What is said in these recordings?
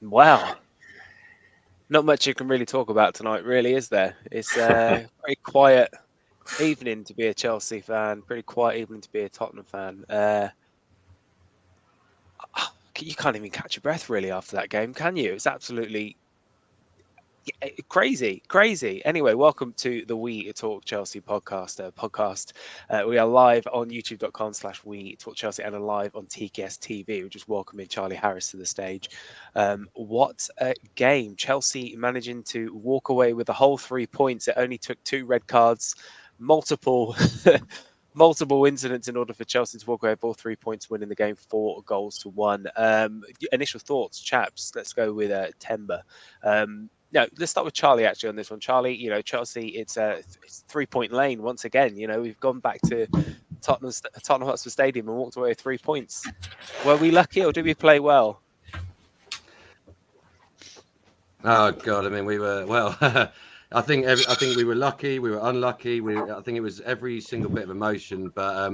Wow, not much you can really talk about tonight, really, is there? It's a very quiet evening to be a Chelsea fan, pretty quiet evening to be a Tottenham fan. You can't even catch your breath really after that game, can you? It's absolutely crazy, crazy. Anyway, welcome to the We Talk Chelsea podcast. We are live on youtube.com/We Talk Chelsea and live on TKS TV. We're just welcoming Charlie Harris to the stage. What a game. Chelsea managing to walk away with the whole 3 points. It only took 2 red cards, multiple multiple incidents in order for Chelsea to walk away with all 3 points, winning the game 4-1. Initial thoughts, chaps. Let's go with Temba. No, let's start with Charlie actually on this one. Charlie, Chelsea, it's a 3 point lane once again. We've gone back to Tottenham Hotspur Stadium and walked away with 3 points. Were we lucky or did we play well? Oh God! I mean, we were well. I think we were lucky. We were unlucky. I think it was every single bit of emotion. But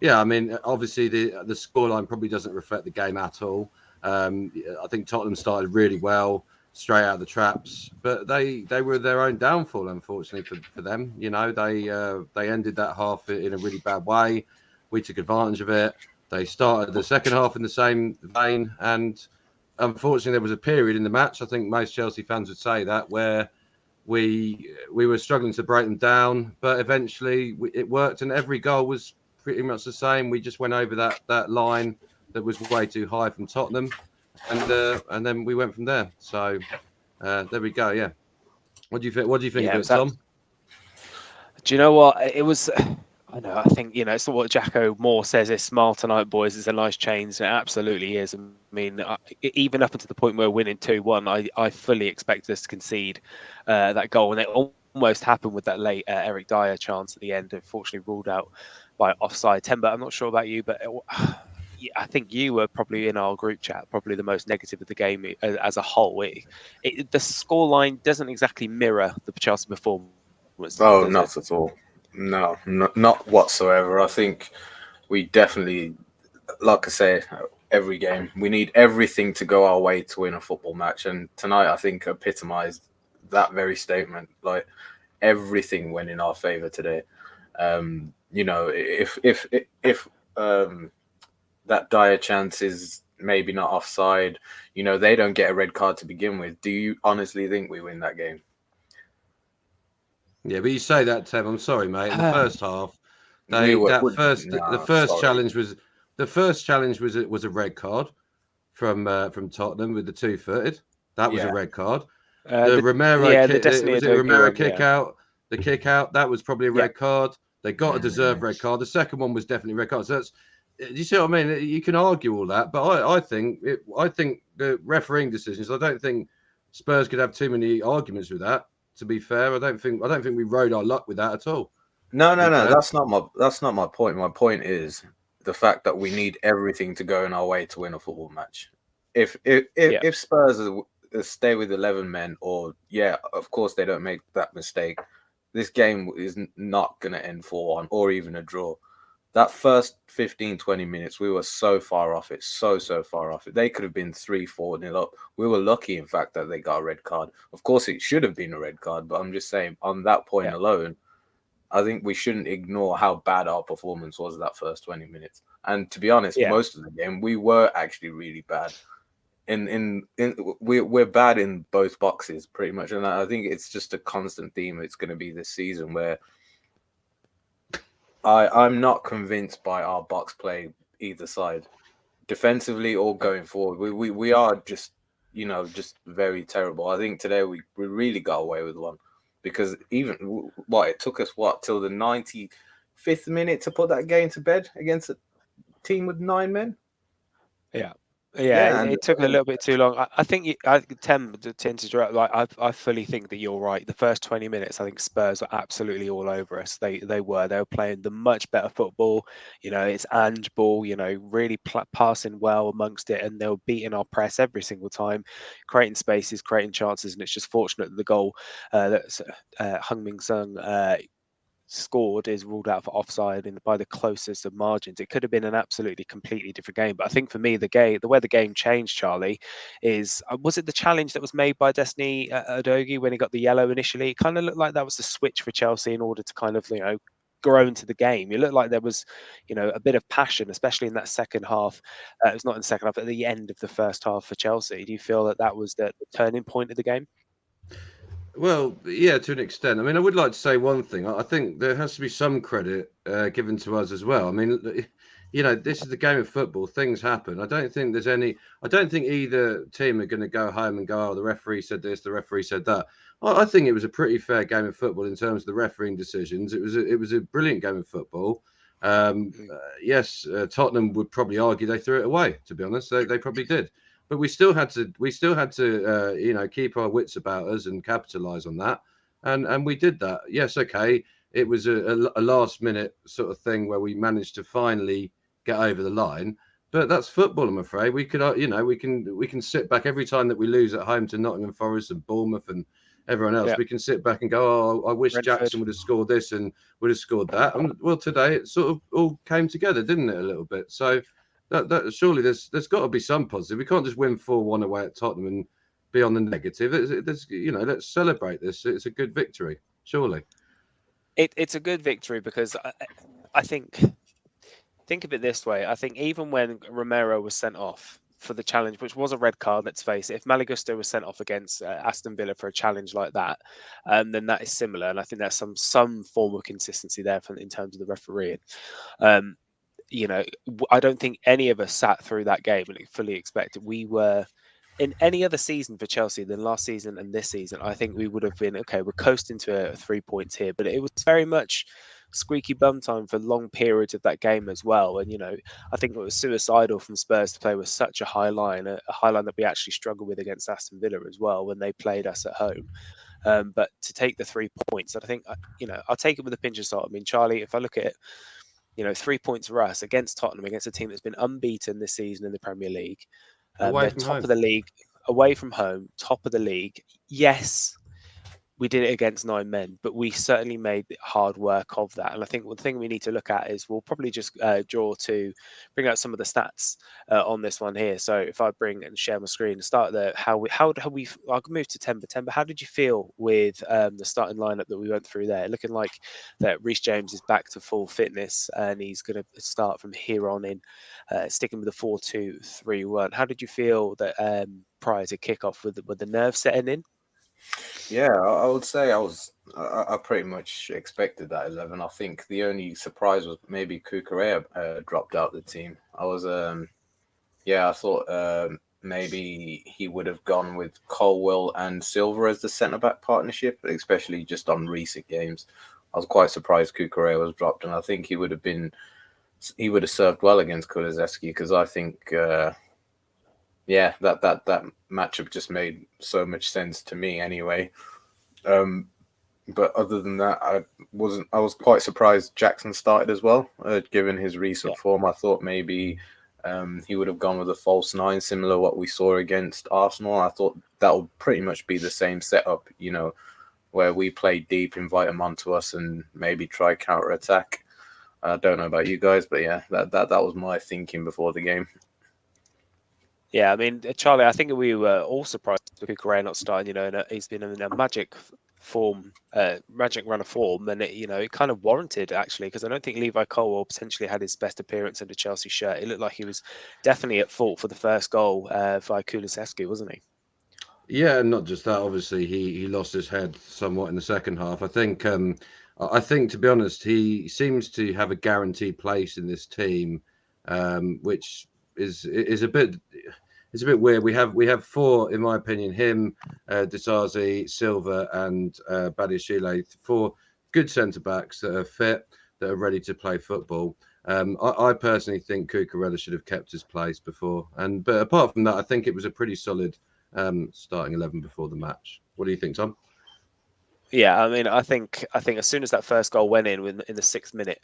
yeah, I mean, obviously the scoreline probably doesn't reflect the game at all. I think Tottenham started really well, straight out of the traps, but they were their own downfall, unfortunately for them. They ended that half in a really bad way. We took advantage of it. They started the second half in the same vein, and unfortunately, there was a period in the match. I think most Chelsea fans would say that where we were struggling to break them down, but eventually it worked, and every goal was pretty much the same. We just went over that line that was way too high from Tottenham, and then we went from there. So there we go. Yeah. What do you think? What do you think Yeah, of it it, was that. Tom? Do you know what? It was. I know. I think it's what Jacko Moore says. Is smile tonight, boys. It's a nice change. It absolutely is. I mean, even up until the point where we're winning 2-1, I fully expected us to concede that goal, and it almost happened with that late Eric Dyer chance at the end. Unfortunately, ruled out by offside. Timber, I'm not sure about you, but yeah, I think you were probably in our group chat, probably the most negative of the game as a whole. The scoreline doesn't exactly mirror the Chelsea performance, Oh, does it? not at all. No, not whatsoever. I think we definitely, like I say, every game, we need everything to go our way to win a football match. And tonight, I think, epitomized that very statement. Like, everything went in our favor today. If that dire chance is maybe not offside, they don't get a red card to begin with. Do you honestly think we win that game? Yeah, but you say that, Tim. I'm sorry, mate. In the first half, We they were, that would first the no, first sorry. challenge was a red card from Tottenham with the 2-footed. That was a Yeah, red card. The The Romero yeah, the kick, Destiny was it Adogu Romero one, kick yeah, out? The kick out that was probably a yeah, red card. They got a mm, deserved red card. The second one was definitely a red card. So that's, you see what I mean? You can argue all that, but I think the refereeing decisions. I don't think Spurs could have too many arguments with that. To be fair, I don't think we rode our luck with that at all. no, To no, be no. fair, That's not my point. My point is the fact that we need everything to go in our way to win a football match. yeah, If Spurs stay with 11 men, or yeah, of course they don't make that mistake, this game is not going to end 4-1 or even a draw. That first 15-20 minutes, we were so far off it, so far off it. They could have been 3-4 nil up. We were lucky, in fact, that they got a red card. Of course, it should have been a red card, but I'm just saying, on that point yeah, alone, I think we shouldn't ignore how bad our performance was that first 20 minutes. And to be honest, yeah, most of the game, we were actually really bad. We're bad in both boxes pretty much, and I think it's just a constant theme. It's going to be this season where I'm not convinced by our box play either side, defensively or going forward. We are just very terrible. I think today we really got away with one, because even what it took us till the 95th minute to put that game to bed against a team with 9 men. yeah. Yeah, Yeah, it, and it took a little bit too long. I think I tend to interrupt. Like I fully think that you're right. The first 20 minutes, I think Spurs were absolutely all over us. They were playing the much better football. It's Ange ball. Really passing well amongst it, and they were beating our press every single time, creating spaces, creating chances, and it's just fortunate that the goal that Heung-min Son scored is ruled out for offside and by the closest of margins. It could have been an absolutely completely different game. But I think for me, the way the game changed, Charlie, is was it the challenge that was made by Destiny Udogie when he got the yellow initially? It kind of looked like that was the switch for Chelsea in order to kind of, grow into the game. It looked like there was, a bit of passion, especially in that second half. It was not in the second half, at the end of the first half for Chelsea. Do you feel that that was the turning point of the game? Well, yeah, to an extent. I mean, I would like to say one thing. I think there has to be some credit given to us as well. I mean, this is the game of football. Things happen. I don't think there's any. I don't think either team are going to go home and go, "Oh, the referee said this, the referee said that." I think it was a pretty fair game of football in terms of the refereeing decisions. It was a brilliant game of football. Yes, Tottenham would probably argue they threw it away. To be honest, they probably did. But we still had to keep our wits about us and capitalize on that, and we did that. Yes, okay, it was a last minute sort of thing where we managed to finally get over the line. But that's football, I'm afraid. We could, we can sit back every time that we lose at home to Nottingham Forest and Bournemouth and everyone else. Yeah. We can sit back and go, "Oh, I wish Brentford. Jackson would have scored this and would have scored that." And well, today it sort of all came together, didn't it, a little bit? So that surely there's got to be some positive. We can't just win 4-1 away at Tottenham and be on the negative. Let's celebrate this. It's a good victory, surely. It's a good victory because I think of it this way. I think even when Romero was sent off for the challenge, which was a red card, let's face it, if Malagusto was sent off against Aston Villa for a challenge like that, then that is similar. And I think there's some form of consistency there in terms of the refereeing. I don't think any of us sat through that game and fully expected. We were in any other season for Chelsea than last season and this season. I think we would have been okay. We're coasting to 3 points here, but it was very much squeaky bum time for long periods of that game as well. And I think it was suicidal from Spurs to play with such a high line that we actually struggled with against Aston Villa as well when they played us at home. But to take the 3 points, I think I'll take it with a pinch of salt. I mean, Charlie, if I look at it, 3 points for us against Tottenham, against a team that's been unbeaten this season in the Premier League. Away They're from top home. of the league, away from home, top of the league. Yes, we did it against 9 men, but we certainly made hard work of that. And I think the thing we need to look at is we'll probably just bring out some of the stats on this one here. So if I bring and share my screen, start there. I'll move to Temba. Temba, how did you feel with the starting lineup that we went through there? Looking like that Reece James is back to full fitness and he's going to start from here on in, sticking with the 4-2-3-1. How did you feel that prior to kickoff with the nerves setting in? Yeah, I would say I pretty much expected that 11. I think the only surprise was maybe Kukurea dropped out the team. I thought maybe he would have gone with Colwell and Silver as the centre-back partnership, especially just on recent games. I was quite surprised Kukurea was dropped, and I think he would have served well against Kulusevski because I think that matchup just made so much sense to me anyway. But other than that, I was quite surprised Jackson started as well. Given his recent form, I thought maybe he would have gone with a false 9, similar to what we saw against Arsenal. I thought that would pretty much be the same setup, where we play deep, invite them onto us, and maybe try counter attack. I don't know about you guys, but yeah, that was my thinking before the game. Yeah, I mean, Charlie, I think we were all surprised with Kukurea not starting. He's been in a magic run of form, and it kind of warranted actually, because I don't think Levi Colwell potentially had his best appearance in the Chelsea shirt. It looked like he was definitely at fault for the first goal via Kulusevski, wasn't he? Yeah, and not just that. Obviously, he lost his head somewhat in the second half. I think to be honest, he seems to have a guaranteed place in this team, which is a bit. It's a bit weird. We have 4, in my opinion, him, Disasi, Silva, and Badiashile, 4 good centre backs that are fit, that are ready to play football. I personally think Cucurella should have kept his place before, but apart from that, I think it was a pretty solid starting 11 before the match. What do you think, Tom? Yeah, I mean, I think as soon as that first goal went in the 6th minute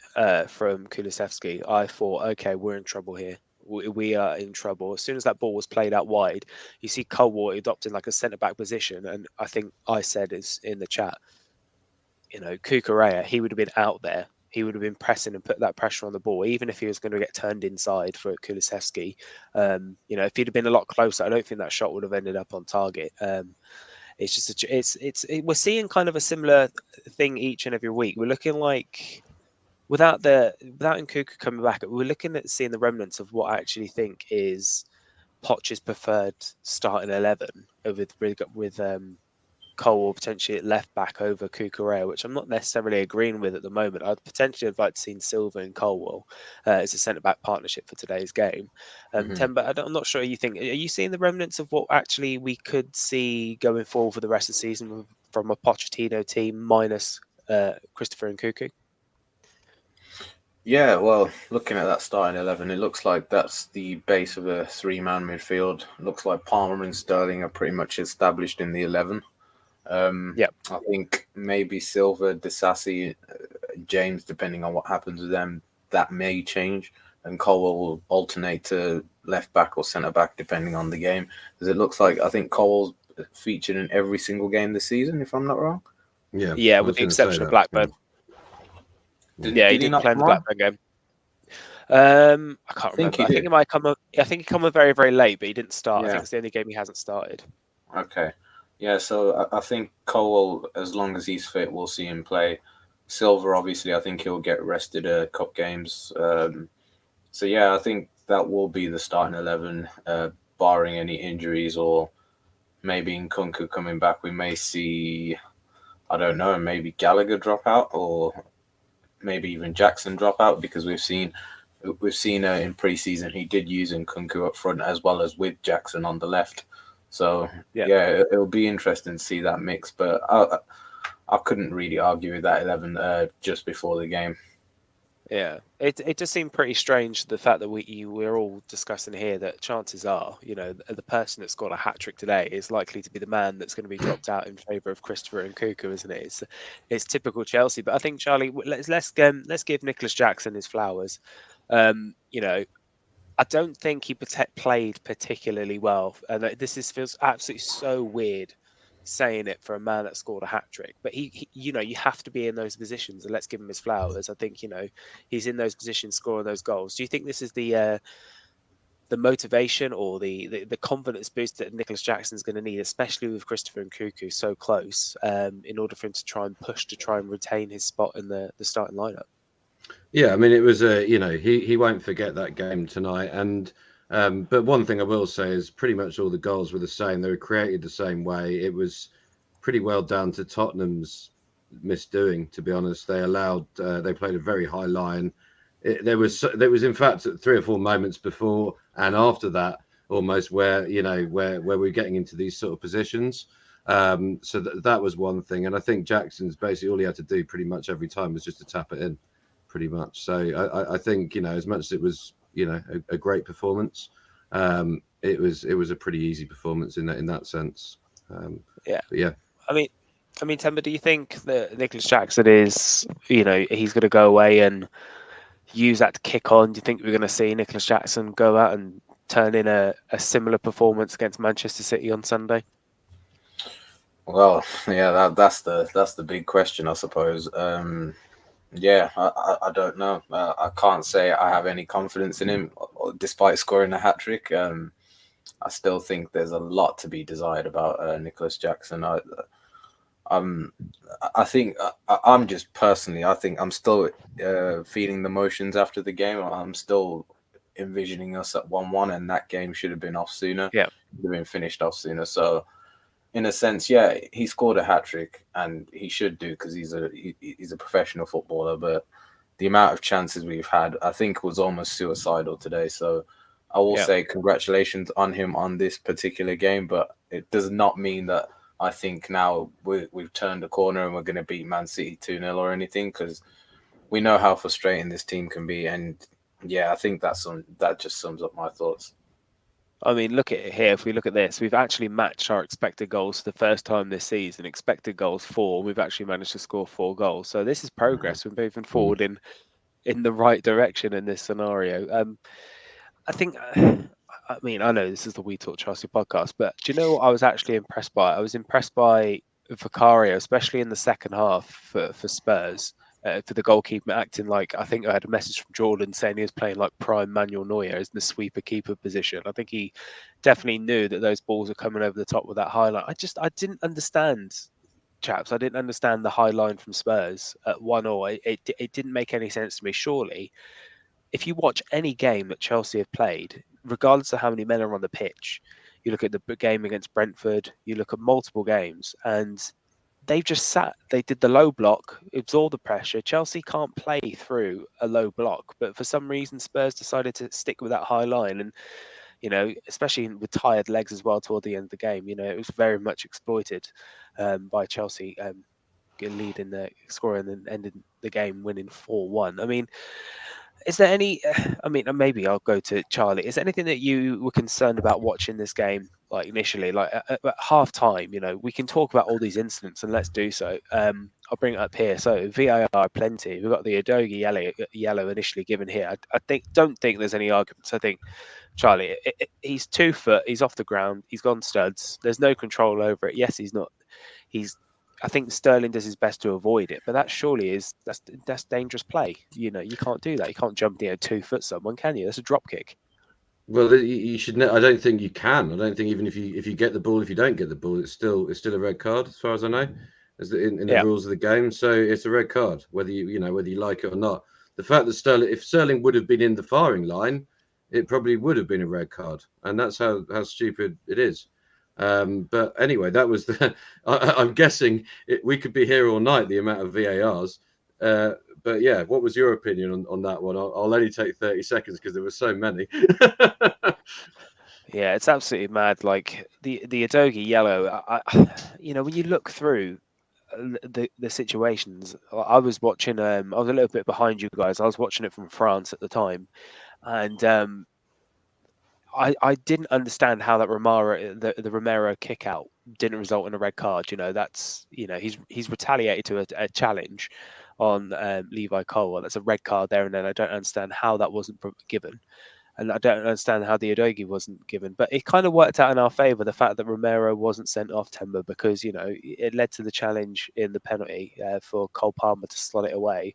from Kulusevski, I thought, okay, we're in trouble here. We are in trouble. As soon as that ball was played out wide, you see Colwell adopting like a centre back position, and I think I said is in the chat, Cucurella, he would have been out there. He would have been pressing and put that pressure on the ball, even if he was going to get turned inside for Kulusevski. If he'd have been a lot closer, I don't think that shot would have ended up on target. It's just we're seeing kind of a similar thing each and every week. We're looking like without Nkunku coming back, we're looking at seeing the remnants of what I actually think is Poch's preferred starting 11 with Cole potentially at left back over Cucurella, which I'm not necessarily agreeing with at the moment. I'd potentially have liked to see Silva and Colwell as a centre back partnership for today's game. Temba, I'm not sure. Are you seeing the remnants of what actually we could see going forward for the rest of the season from a Pochettino team minus Christopher Nkunku? Yeah, well, looking at that starting 11, it looks like that's the base of a three-man midfield. It looks like Palmer and Sterling are pretty much established in the 11. Yeah. I think maybe Silva, Disasi, James, depending on what happens with them, that may change. And Colwell will alternate to left back or centre back, depending on the game. Because it looks like, I think Colwell's featured in every single game this season, if I'm not wrong. Yeah, with the exception of Blackburn. Yeah. He didn't play in the Blackburn game. I can't remember. I think he might come. I think he come very, very late, but he didn't start. Yeah. I think it's the only game he hasn't started. Okay. Yeah, so I think Colwell, as long as he's fit, we'll see him play. Silva, obviously, I think he'll get rested at cup games. So yeah, I think that will be the starting 11, barring any injuries or maybe Nkunku coming back. We may see, I don't know, maybe Gallagher drop out or maybe even Jackson drop out, because we've seen in pre-season he did use Nkunku up front as well as with Jackson on the left. So yeah, it'll be interesting to see that mix. But I couldn't really argue with that 11 just before the game. Yeah, it just seemed pretty strange, the fact that we're all discussing here that chances are, the person that scored a hat trick today is likely to be the man that's going to be dropped out in favour of Christopher Nkunku, isn't it? It's typical Chelsea. But I think, Charlie, let's give Nicholas Jackson his flowers. I don't think he played particularly well, and feels absolutely so weird saying it for a man that scored a hat trick. But he you have to be in those positions, and let's give him his flowers. I think he's in those positions, scoring those goals. Do you think this is the motivation or the confidence boost that Nicholas Jackson's going to need, especially with Christopher Nkunku so close, in order for him to try and retain his spot in the starting lineup? Yeah, I mean, it was he won't forget that game tonight. And but one thing I will say is pretty much all the goals were the same. They were created the same way. It was pretty well down to Tottenham's misdoing, to be honest. They played a very high line. There was in fact 3 or 4 moments before and after that almost where we're getting into these sort of positions. So that was one thing. And I think Jackson's basically all he had to do pretty much every time was just to tap it in. Pretty much. So I think as much as it was a great performance, it was a pretty easy performance in that sense. Yeah. I mean, Temba, do you think that Nicholas Jackson is he's going to go away and use that to kick on? Do you think we're going to see Nicholas Jackson go out and turn in a similar performance against Manchester City on Sunday? Well, yeah, that's the big question, I suppose. Yeah, I don't know. I can't say I have any confidence in him, despite scoring a hat trick. I still think there's a lot to be desired about Nicholas Jackson. I think I'm just personally, I think I'm still feeling the motions after the game. I'm still envisioning us at 1-1, and that game should have been off sooner. Yeah, should have been finished off sooner. So, in a sense, yeah, he scored a hat trick, and he should do, because he's a professional footballer. But the amount of chances we've had, I think, was almost suicidal today. So I will say congratulations on him on this particular game, but it does not mean that I think now we've turned a corner and we're going to beat Man City 2-0 or anything, because we know how frustrating this team can be. And yeah, I think that just sums up my thoughts. I mean, look at it here. If we look at this, we've actually matched our expected goals for the first time this season. Expected goals 4. We've actually managed to score 4 goals. So this is progress. We're moving forward in the right direction in this scenario. I think, I mean, I know this is the We Talk Chelsea podcast, but do you know what I was actually impressed by? I was impressed by Vicario, especially in the second half for Spurs, for the goalkeeper acting like, I think I had a message from Jordan saying he was playing like prime Manuel Neuer as the sweeper keeper position. I think he definitely knew that those balls were coming over the top with that highlight. I didn't understand, chaps. I didn't understand the high line from Spurs at 1-1. It didn't make any sense to me. Surely, if you watch any game that Chelsea have played, regardless of how many men are on the pitch, you look at the game against Brentford, you look at multiple games, and they've just sat. They did the low block, absorb the pressure. Chelsea can't play through a low block, but for some reason, Spurs decided to stick with that high line, and especially with tired legs as well toward the end of the game. It was very much exploited by Chelsea. Leading the scoring and ending the game winning 4-1. I mean, is there any? I mean, maybe I'll go to Charlie. Is there anything that you were concerned about watching this game, like initially, like at half time? We can talk about all these incidents, and let's do so. I'll bring it up here. So VAR plenty. We've got the Udogie yellow initially given here. I don't think there's any arguments. I think Charlie, he's 2 foot. He's off the ground. He's gone studs. There's no control over it. Yes, he's not. He's. I think Sterling does his best to avoid it, but that surely that's dangerous play. You can't do that. You can't jump 2 foot someone, can you? That's a drop kick. Well, you should. I don't think you can. I don't think even if you get the ball, if you don't get the ball, it's still a red card, as far as I know, as in the rules of the game. So it's a red card, whether you like it or not. The fact that if Sterling would have been in the firing line, it probably would have been a red card, and that's how stupid it is. But anyway, that was I'm guessing we could be here all night. The amount of VARs. But yeah, what was your opinion on that one? I'll only take 30 seconds because there were so many. Yeah, it's absolutely mad. Like the Udogie yellow, when you look through the situations, I was watching. I was a little bit behind you guys. I was watching it from France at the time, and I didn't understand how that the Romero kick out didn't result in a red card. That's he's retaliated to a challenge on Levi Colwell. That's a red card there and then. I don't understand how that wasn't given, and I don't understand how the Udogie wasn't given. But it kind of worked out in our favour, the fact that Romero wasn't sent off, Timber, because it led to the challenge in the penalty for Cole Palmer to slot it away.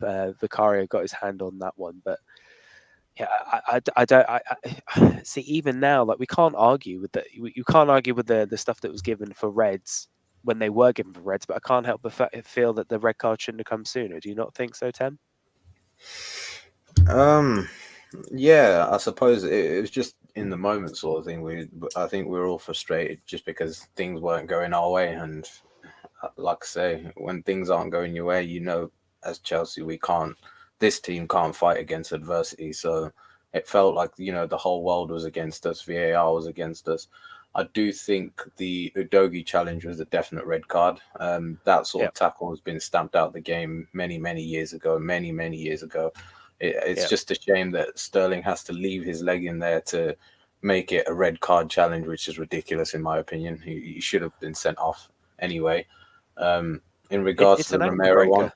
Vicario got his hand on that one, but. Yeah, I don't. I see. Even now, like we can't argue with the. You can't argue with the stuff that was given for Reds when they were given for Reds. But I can't help but feel that the red card shouldn't have come sooner. Do you not think so, Tem? Yeah, I suppose it was just in the moment sort of thing. I think we were all frustrated just because things weren't going our way, and like I say, when things aren't going your way, as Chelsea, this team can't fight against adversity. So it felt like, the whole world was against us. VAR was against us. I do think the Udogie challenge was a definite red card. That sort of tackle has been stamped out of the game many, many years ago. It's just a shame that Sterling has to leave his leg in there to make it a red card challenge, which is ridiculous in my opinion. He should have been sent off anyway. In regards to the Romero one,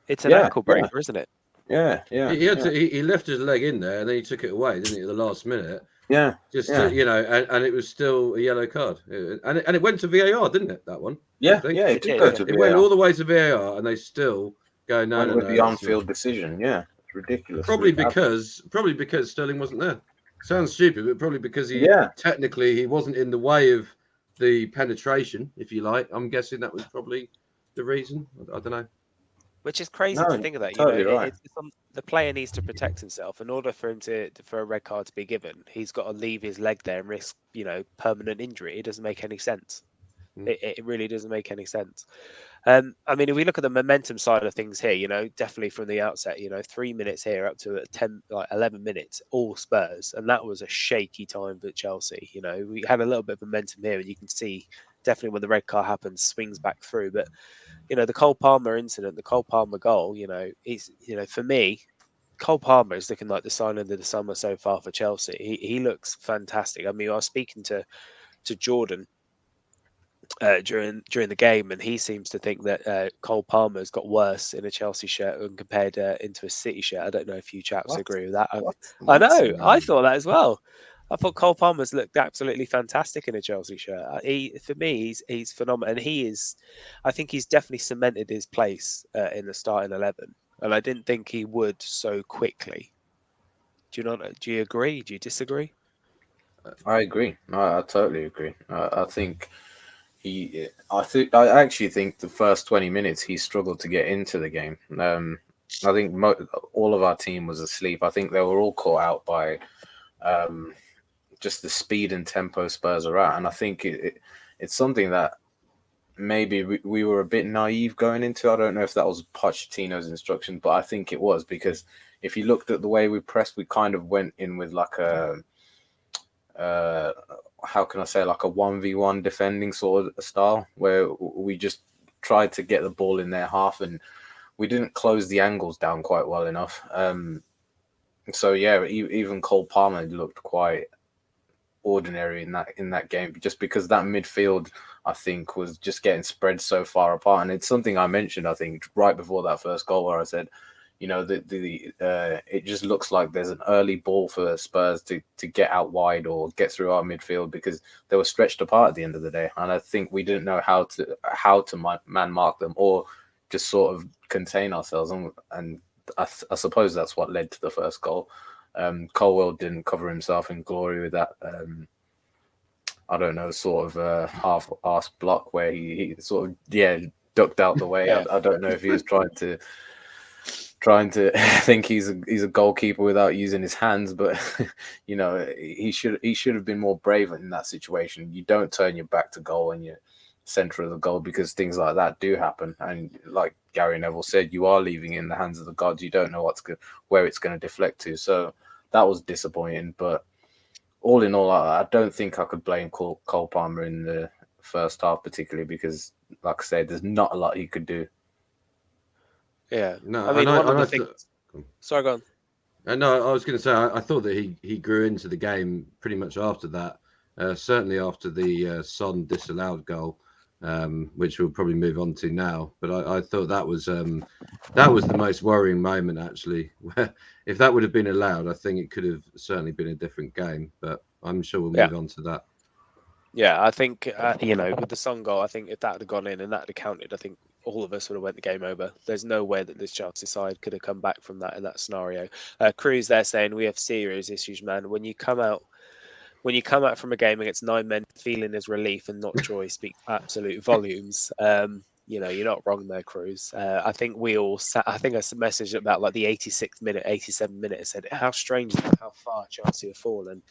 it's an ankle breaker, isn't it? Yeah. He left his leg in there and then he took it away, didn't he, at the last minute? Yeah. And it was still a yellow card. And it went to VAR, didn't it, that one? Yeah, it did go to VAR. It went all the way to VAR and they still go, no. With the on-field decision, it's ridiculous. Probably because Sterling wasn't there. Sounds stupid, but probably because technically he wasn't in the way of the penetration, if you like. I'm guessing that was probably the reason. I don't know. Which is crazy to think of that. Totally the player needs to protect himself. In order for him for a red card to be given, he's got to leave his leg there and risk, permanent injury. It doesn't make any sense. It really doesn't make any sense. I mean, if we look at the momentum side of things here, definitely from the outset, 3 minutes here up to 11 minutes, all Spurs, and that was a shaky time for Chelsea. We had a little bit of momentum here, and you can see definitely when the red card happens, swings back through. But the Cole Palmer incident, the Cole Palmer goal, is for me, Cole Palmer is looking like the sign of the summer so far for Chelsea. He looks fantastic. I mean, I was speaking to Jordan during the game, and he seems to think that Cole Palmer's got worse in a Chelsea shirt when compared into a City shirt. I don't know if you chaps agree with that. I know. I thought that as well. I thought Cole Palmer's looked absolutely fantastic in a Chelsea shirt. For me, he's phenomenal, and I think he's definitely cemented his place in the starting 11. And I didn't think he would so quickly. Do you not? Do you agree? Do you disagree? I agree. I totally agree. I think I actually think the first 20 minutes he struggled to get into the game. I think all of our team was asleep. I think they were all caught out by um, just the speed and tempo Spurs are at, and I think it's something that maybe we were a bit naive going into. I don't know if that was Pochettino's instruction, but I think it was, because if you looked at the way we pressed, we kind of went in with like a uh, how can I say, like a 1v1 defending sort of style, where we just tried to get the ball in their half, and we didn't close the angles down quite well enough. So yeah, even Cole Palmer looked quite ordinary in that game, just because that midfield, I think, was just getting spread so far apart. And it's something I mentioned, I think, right before that first goal, where I said, you know, it just looks like there's an early ball for Spurs to get out wide or get through our midfield, because they were stretched apart at the end of the day, and I think we didn't know how to man mark them, or just sort of contain ourselves, and I suppose that's what led to the first goal. Colwell didn't cover himself in glory with that. I don't know, sort of half-ass block where he sort of ducked out the way. Yeah, I don't know if he was trying to think he's a goalkeeper without using his hands, but you know, he should have been more brave in that situation. You don't turn your back to goal and you're center of the goal, because things like that do happen. And like Gary Neville said, you are leaving it in the hands of the gods. You don't know where it's going to deflect to. So that was disappointing. But all in all, I don't think I could blame Cole Palmer in the first half particularly, because, like I said, there's not a lot he could do. yeah. No, I mean, one of the things. I Sorry, go on. no, I was going to say I thought that he grew into the game pretty much after that. Certainly after the Son disallowed goal, which we'll probably move on to now. But I thought that was the most worrying moment, actually. Where if that would have been allowed, I think it could have certainly been a different game. But I'm sure we'll Yeah. move on to that. Yeah, I think you know, with the Son goal, I think if that had gone in and that had counted, I think all of us would have went the game over. There's no way that this Chelsea side could have come back from that in that scenario. Cruz there saying we have serious issues, man. When you come out from a game against 9 men, feeling as relief and not joy speaks absolute volumes. You know, you're not wrong there, Cruz. I think we all I think I messaged about like the 86th minute, 87th minute. I said how strange how far Chelsea have fallen,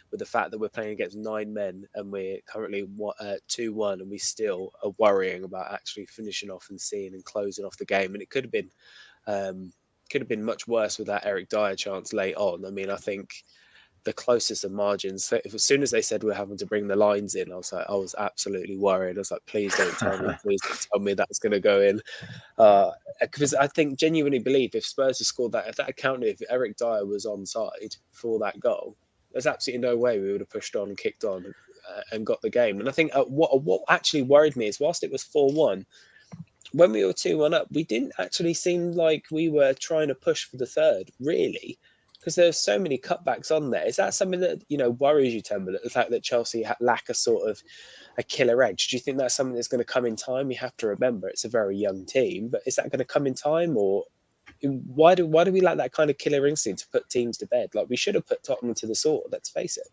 with the fact that we're playing against 9 men and we're currently 2-1, and we still are worrying about actually finishing off and seeing and closing off the game. And it could have been much worse with that Eric Dyer chance late on. I mean, I think the closest of margins. So as soon as they said we're having to bring the lines in, I was absolutely worried. I was like, please don't tell me, please don't tell me that's going to go in. Because I think genuinely believe if Spurs had scored that, if that counted, if Eric Dyer was onside for that goal, there's absolutely no way we would have pushed on and kicked on and got the game. And I think what actually worried me is whilst it was 4-1, when we were 2-1 up, we didn't actually seem like we were trying to push for the third, really, because there's so many cutbacks on there. Is that something that, you know, worries you, Temple, the fact that Chelsea lack a sort of a killer edge? Do you think that's something that's going to come in time? You have to remember it's a very young team, but is that going to come in time, or why do we lack that kind of killer instinct to put teams to bed? Like we should have put Tottenham to the sword. Let's face it.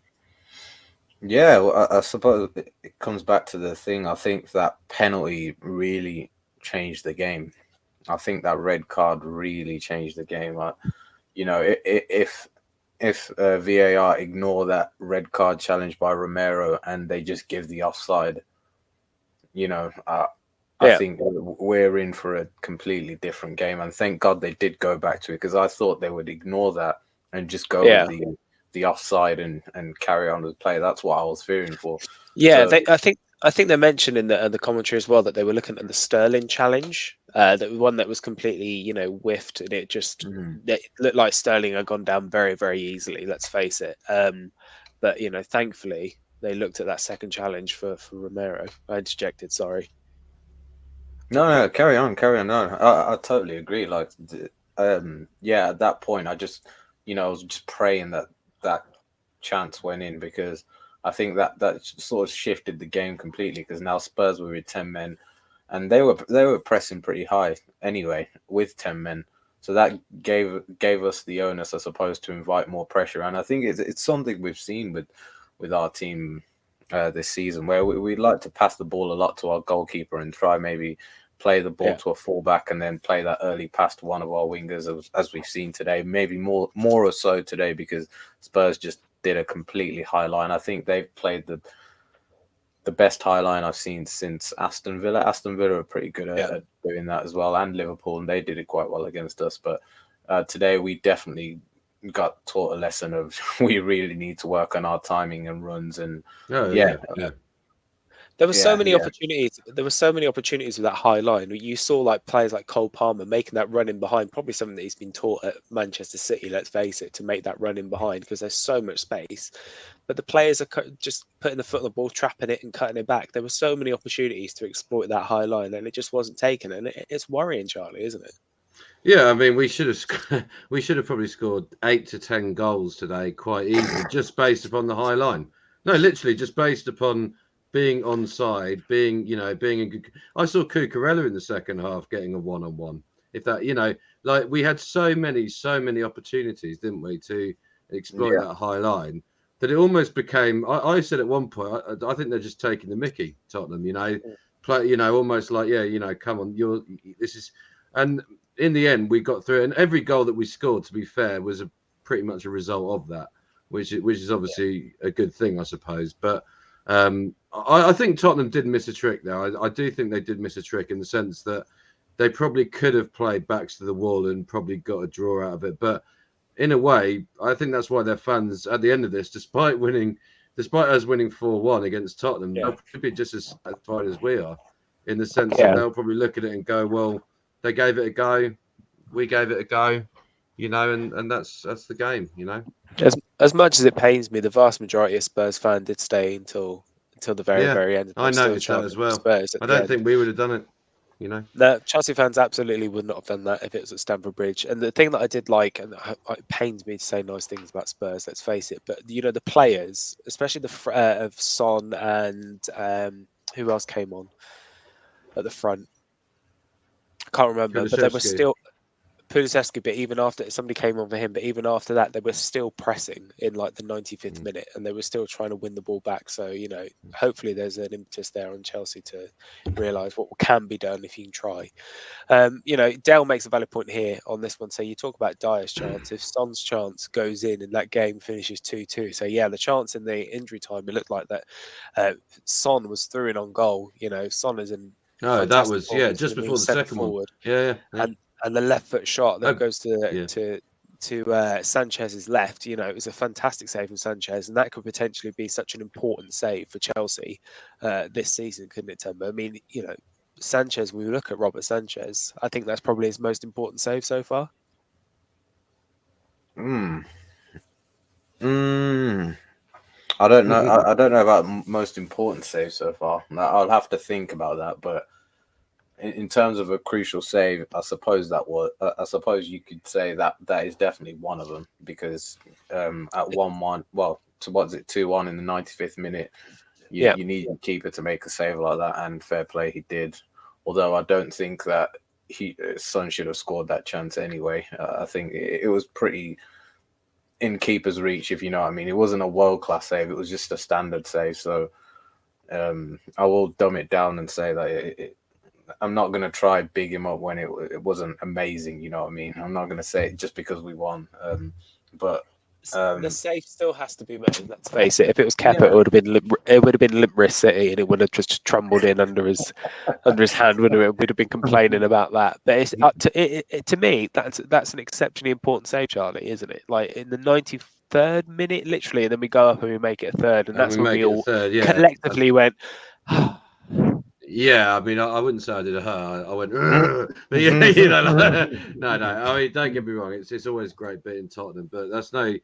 Yeah, well, I suppose it comes back to the thing. I think that penalty really changed the game. I think that red card really changed the game. You know, if VAR ignore that red card challenge by Romero and they just give the offside, you know, I Yeah, think we're in for a completely different game. And thank God they did go back to it, because I thought they would ignore that and just go with yeah. the offside and carry on with play. That's what I was fearing for. Yeah, So I think they mentioned in the commentary as well that they were looking at the Sterling challenge, that one that was completely, you know, whiffed, and it looked like Sterling had gone down very very easily. Let's face it. But you know, thankfully they looked at that second challenge for Romero. I interjected. Sorry. no, carry on, carry on. No, I totally agree. Like, yeah, at that point, I just, you know, I was just praying that chance went in, because I think that sort of shifted the game completely, because now Spurs were with 10 men, and they were pressing pretty high anyway with 10 men. So that gave us the onus, I suppose, to invite more pressure. And I think it's something we've seen with our team this season, where we like to pass the ball a lot to our goalkeeper and try maybe play the ball to a fullback and then play that early pass to one of our wingers, as we've seen today. Maybe more or so today, because Spurs just did a completely high line. I think they've played the best high line I've seen since Aston Villa. Aston Villa are pretty good at doing that as well, and Liverpool, and they did it quite well against us. But today we definitely got taught a lesson of we really need to work on our timing and runs. And there were so many opportunities. There were so many opportunities with that high line. You saw like players like Cole Palmer making that run in behind, probably something that he's been taught at Manchester City, let's face it, to make that run in behind, because there's so much space. But the players are just putting the foot on the ball, trapping it and cutting it back. There were so many opportunities to exploit that high line, and it just wasn't taken. And it's worrying, Charlie, isn't it? Yeah, I mean, we should have probably scored 8 to 10 goals today quite easily, just based upon the high line. No, literally, just based upon being onside, being a good. I saw Cucurella in the second half getting a 1-on-1. If that, like we had so many opportunities, didn't we, to exploit that high line, that it almost became. I said at one point, I think they're just taking the mickey, Tottenham. Play, almost like, come on, this is, and in the end we got through it, and every goal that we scored, to be fair, was pretty much a result of that, which is obviously a good thing, I suppose. But I think Tottenham did miss a trick there. I do think they did miss a trick, in the sense that they probably could have played backs to the wall and probably got a draw out of it. But in a way, I think that's why their fans, at the end of this, despite us winning 4-1 against Tottenham, they'll probably be just as satisfied as we are, in the sense that they'll probably look at it and go, well, they gave it a go, we gave it a go, and that's the game, As much as it pains me, the vast majority of Spurs fans did stay until the very end. I noticed that as well. Spurs I don't think we would have done it, No, Chelsea fans absolutely would not have done that if it was at Stamford Bridge. And the thing that I did like, and it pains me to say nice things about Spurs, let's face it, but the players, especially the of Son and who else came on at the front? I can't remember, but they were still Kulusevski. But even after somebody came on for him, but even after that, they were still pressing in like the 95th minute, and they were still trying to win the ball back. So hopefully there's an impetus there on Chelsea to realise what can be done if you can try. Dale makes a valid point here on this one. So you talk about Dyer's chance. If Son's chance goes in and that game finishes 2-2, so the chance in the injury time, it looked like that Son was through and on goal. Son is in. Oh, that was just before the second forward. one. And the left foot shot that goes to Sanchez's left, it was a fantastic save from Sanchez, and that could potentially be such an important save for Chelsea this season, couldn't it, Temba? I mean, Sanchez, when we look at Robert Sanchez, I think that's probably his most important save so far. I don't know. I don't know about most important save so far. I'll have to think about that, but in terms of a crucial save, I suppose you could say that is definitely one of them, because at 1-1, well, to what's it, 2-1 in the 95th minute, you need a keeper to make a save like that, and fair play, he did. Although I don't think that Son should have scored that chance anyway. I think it was pretty in keeper's reach, if you know what I mean. It wasn't a world-class save, it was just a standard save. So I will dumb it down and say that I'm not going to try big him up when it wasn't amazing, you know what I mean? I'm not going to say it just because we won. But the save still has to be made, let's face it. If it was Kepa, it would have been limp wrist City, and it would have just trembled in under his hand, wouldn't it? We'd have been complaining about that. But it's to me, that's an exceptionally important save, Charlie, isn't it? Like in the 93rd minute, literally, and then we go up and we make it a third, and that's when we all collectively went. Yeah, I mean, I wouldn't say I did a her. I went, but no. I mean, don't get me wrong. It's always great beating Tottenham, but that's no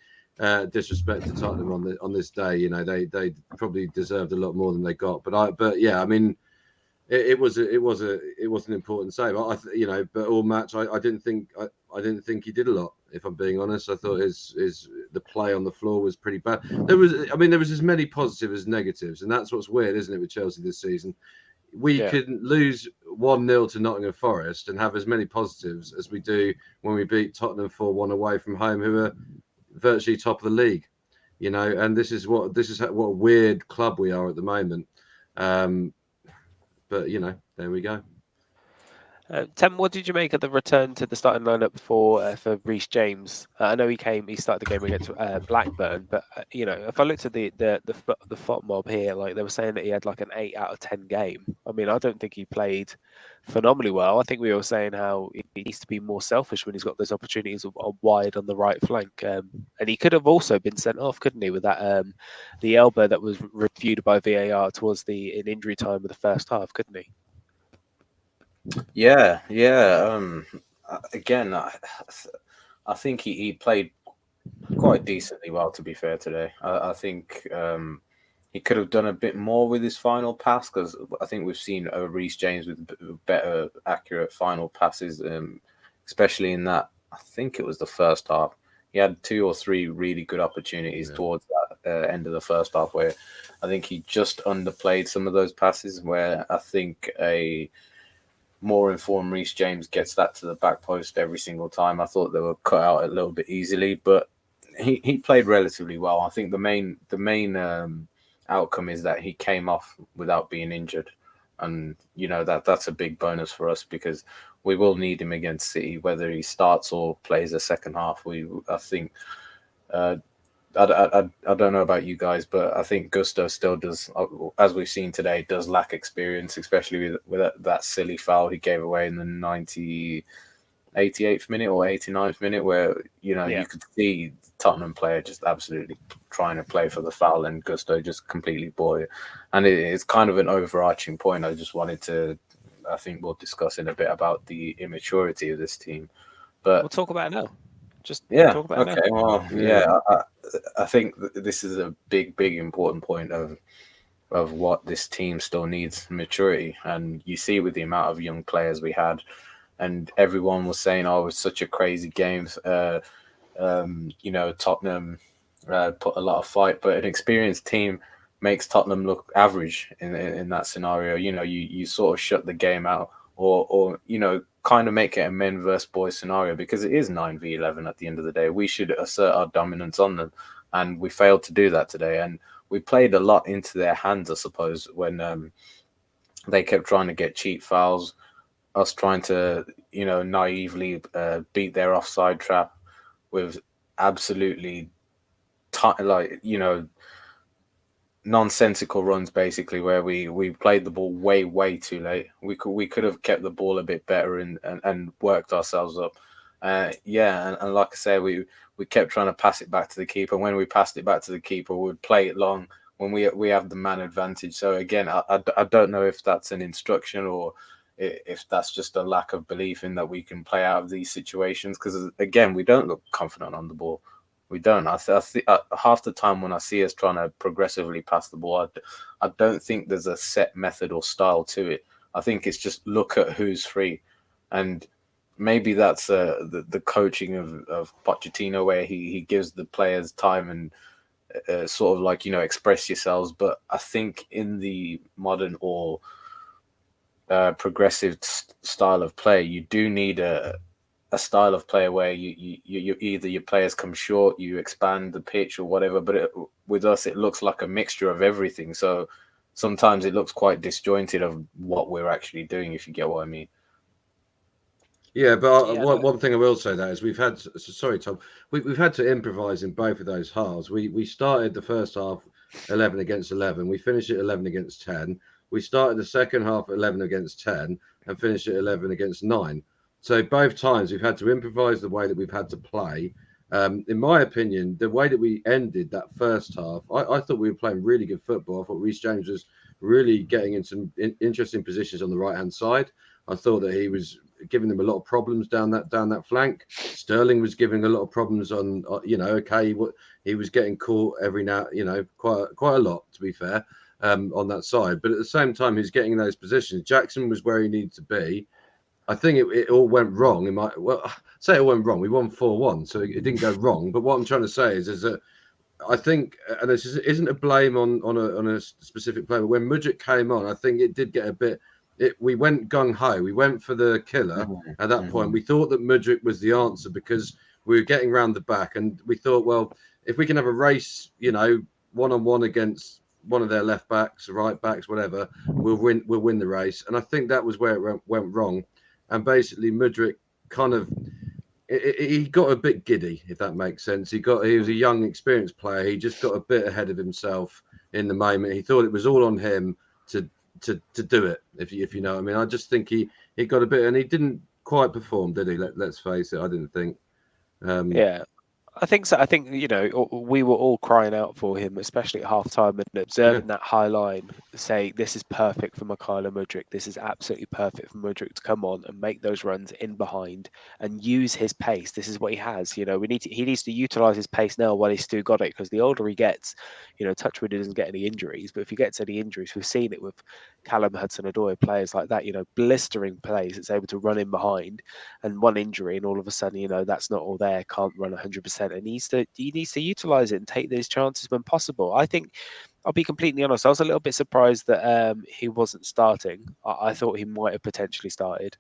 disrespect to Tottenham on this day. They probably deserved a lot more than they got. But yeah, I mean, it was an important save. But all match, I didn't think he did a lot. If I'm being honest, I thought the play on the floor was pretty bad. There was as many positives as negatives, and that's what's weird, isn't it, with Chelsea this season? We can lose 1-0 to Nottingham Forest and have as many positives as we do when we beat Tottenham 4-1 away from home, who are virtually top of the league. And this is what a weird club we are at the moment. But there we go. Tim, what did you make of the return to the starting lineup for Reece James? I know he started the game against Blackburn, but if I looked at the FOT mob here, like they were saying that he had like an 8 out of 10 game. I mean, I don't think he played phenomenally well. I think we were saying how he needs to be more selfish when he's got those opportunities wide on the right flank, and he could have also been sent off, couldn't he, with that the elbow that was reviewed by VAR towards in injury time of the first half, couldn't he? Yeah. Again, I think he played quite decently well, to be fair, today. I think he could have done a bit more with his final pass, because I think we've seen Reece James with better, accurate final passes, especially in that, I think it was the first half. He had 2 or 3 really good opportunities towards that end of the first half where I think he just underplayed some of those passes, where I think a more informed Reece James gets that to the back post every single time. I thought they were cut out a little bit easily, but he played relatively well. I think the main outcome is that he came off without being injured, and that's a big bonus for us, because we will need him against City, whether he starts or plays the second half. I think. I don't know about you guys, but I think Gusto still does, as we've seen today, does lack experience, especially with that silly foul he gave away in the 88th minute or 89th minute, where you could see the Tottenham player just absolutely trying to play for the foul, and Gusto just completely bought it. And it's kind of an overarching point. I think we'll discuss in a bit about the immaturity of this team. But we'll talk about it now. Talk about it now. Well, I think this is a big important point of what this team still needs: maturity. And you see with the amount of young players we had, and everyone was saying, "Oh, it was such a crazy game." Tottenham put a lot of fight, but an experienced team makes Tottenham look average in that scenario. You sort of shut the game out, or kind of make it a men versus boys scenario, because it is 9v11 at the end of the day. We should assert our dominance on them, and we failed to do that today. And we played a lot into their hands, I suppose, when they kept trying to get cheap fouls, us trying to naively beat their offside trap with absolutely nonsensical runs, basically, where we played the ball way too late. We could have kept the ball a bit better and worked ourselves up. And like I say, we kept trying to pass it back to the keeper. When we passed it back to the keeper, we would play it long when we have the man advantage. So again, I don't know if that's an instruction or if that's just a lack of belief in that we can play out of these situations, because again, we don't look confident on the ball. We don't. I think half the time when I see us trying to progressively pass the ball, I don't think there's a set method or style to it. I think it's just look at who's free, and maybe that's the coaching of Pochettino, where he gives the players time and sort of express yourselves. But I think in the modern or progressive style of play, you do need a style of play where you either your players come short, you expand the pitch or whatever. But with us, it looks like a mixture of everything. So sometimes it looks quite disjointed of what we're actually doing, if you get what I mean. Yeah, but one thing I will say that is we've had Tom, we've had to improvise in both of those halves. We started the first half 11 against 11. We finished at 11 against 10. We started the second half 11 against 10 and finished at 11 against 9. So both times we've had to improvise the way that we've had to play. In my opinion, the way that we ended that first half, I thought we were playing really good football. I thought Reece James was really getting in some interesting positions on the right-hand side. I thought that he was giving them a lot of problems down that flank. Sterling was giving a lot of problems on, he was getting caught every now, quite a lot, to be fair, on that side. But at the same time, he's getting in those positions. Jackson was where he needed to be. I think it all went wrong. Say it went wrong. We won 4-1, so it didn't go wrong. But what I'm trying to say is that I think, and this isn't a blame on a specific player, but when Mudryk came on, I think it did get a bit. We went gung ho. We went for the killer at that point. We thought that Mudryk was the answer because we were getting round the back, and we thought, well, if we can have a race, one on one against one of their left backs, right backs, whatever, we'll win the race. And I think that was where it went wrong. And basically, Mudryk kind of he got a bit giddy, if that makes sense. He was a young, experienced player. He just got a bit ahead of himself in the moment. He thought it was all on him to do it. If you know what I mean. I just think he got a bit, and he didn't quite perform, did he? Let's face it. I didn't think. Yeah. I think so. I think, we were all crying out for him, especially at half-time, and observing that high line, say, this is perfect for Mykhailo Mudryk. This is absolutely perfect for Mudryk to come on and make those runs in behind and use his pace. This is what he has. He needs to utilise his pace now while he's still got it, because the older he gets, touchwood, he doesn't get any injuries. But if he gets any injuries, we've seen it with Callum Hudson-Odoi, players like that, blistering plays. It's able to run in behind, and one injury, and all of a sudden, that's not all there. Can't run 100%, and he needs to utilize it and take those chances when possible. I think, I'll be completely honest, I was a little bit surprised that he wasn't starting. I thought he might have potentially started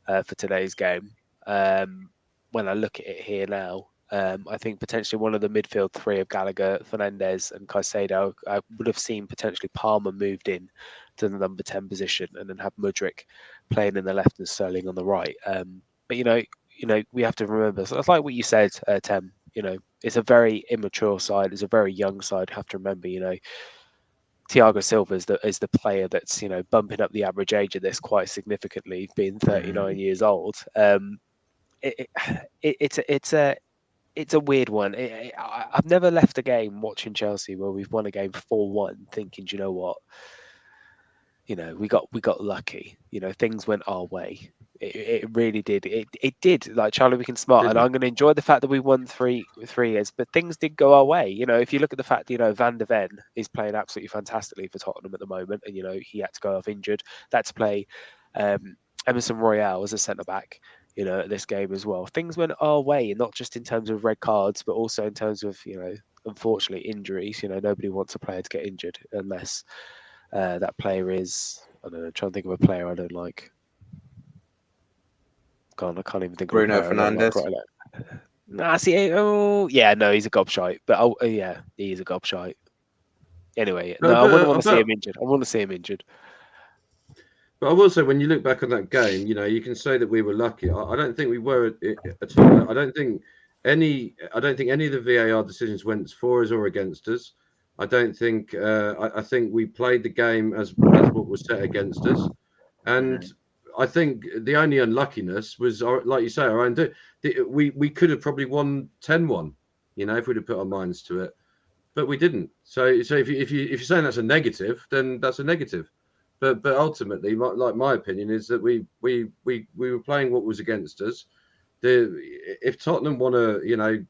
for today's game. When I look at it here now, I think potentially one of the midfield three of Gallagher, Fernandes, and Caicedo, I would have seen potentially Palmer moved in to the number 10 position, and then have Mudryk playing in the left and Sterling on the right. But we have to remember. So it's like what you said, Tem. It's a very immature side. It's a very young side. You have to remember. Thiago Silva is the player that's bumping up the average age of this quite significantly, being 39 years old. It's a weird one. I've never left a game watching Chelsea where we've won a game 4-1 thinking, do you know what? We got lucky. Things went our way. It really did. It did. Like Charlie, we can smart, and I'm going to enjoy the fact that we won three years. But things did go our way. If you look at the fact, Van de Ven is playing absolutely fantastically for Tottenham at the moment, and he had to go off injured. That to play Emerson Royale as a centre back. At this game as well. Things went our way, and not just in terms of red cards, but also in terms of unfortunately injuries. Nobody wants a player to get injured unless that player is, I don't know, trying to think of a player I don't like. God, I can't even think Bruno of a player Fernandes. I don't like. Nah, see, oh yeah, no, he's a gobshite. But yeah, he is a gobshite. Anyway, no, I wouldn't want to see him injured. I want to see him injured. But I will say, when you look back on that game, you can say that we were lucky. I don't think we were at all. I don't think any of the VAR decisions went for us or against us. I don't think. I think we played the game as what was set against us, and I think the only unluckiness was, like you say, our own. We could have probably won 10-1, if we'd have put our minds to it, but we didn't. So if you're saying that's a negative, then that's a negative. But ultimately, my opinion is that we were playing what was against us. If Tottenham want to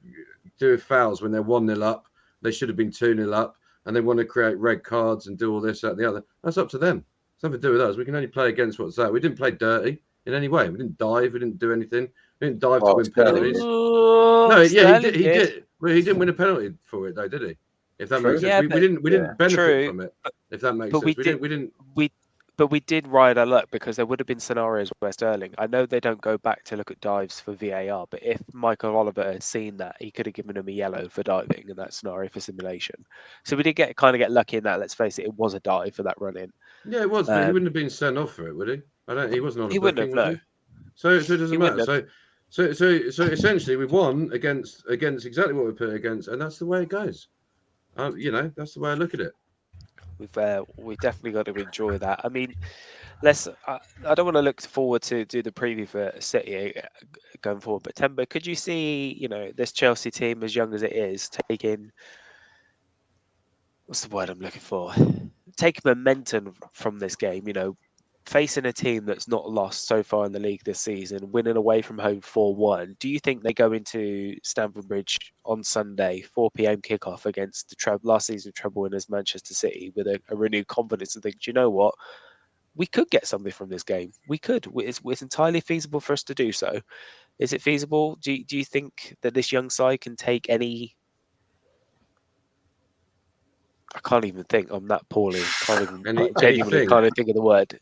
do fouls when they're 1-0 up, they should have been 2-0 up, and they want to create red cards and do all this, that, and the other. That's up to them. It's nothing to do with us. We can only play against what's that. We didn't play dirty in any way. We didn't dive. We didn't do anything. We didn't dive to win penalties. No, yeah, he did. Well, he didn't win a penalty for it, though, did he? If that makes sense, Yeah, we didn't benefit from it. If that makes sense, but we did ride our luck, because there would have been scenarios where Sterling, I know they don't go back to look at dives for VAR, but if Michael Oliver had seen that, he could have given him a yellow for diving in that scenario for simulation. So we did get lucky in that. Let's face it, it was a dive for that run in. Yeah, it was, but he wouldn't have been sent off for it, would he? He wasn't on a He booking, wouldn't have, was no. he? So it doesn't matter. So essentially, we won against exactly what we put against, and that's the way it goes. That's the way I look at it. We've definitely got to enjoy that. I mean, I don't want to look forward to do the preview for City going forward, but Temba, could you see this Chelsea team, as young as it is, taking, what's the word I'm looking for, taking momentum from this game? Facing a team that's not lost so far in the league this season, winning away from home 4-1. Do you think they go into Stamford Bridge on Sunday, 4 p.m. kickoff against the last season treble winners Manchester City with a renewed confidence and think, do you know what? we could get something from this game. We could. It's entirely feasible for us to do so. Is it feasible? Do you think that this young side can take any? I can't even think. I'm that poorly. Can't even genuinely anything. can't even think of the word.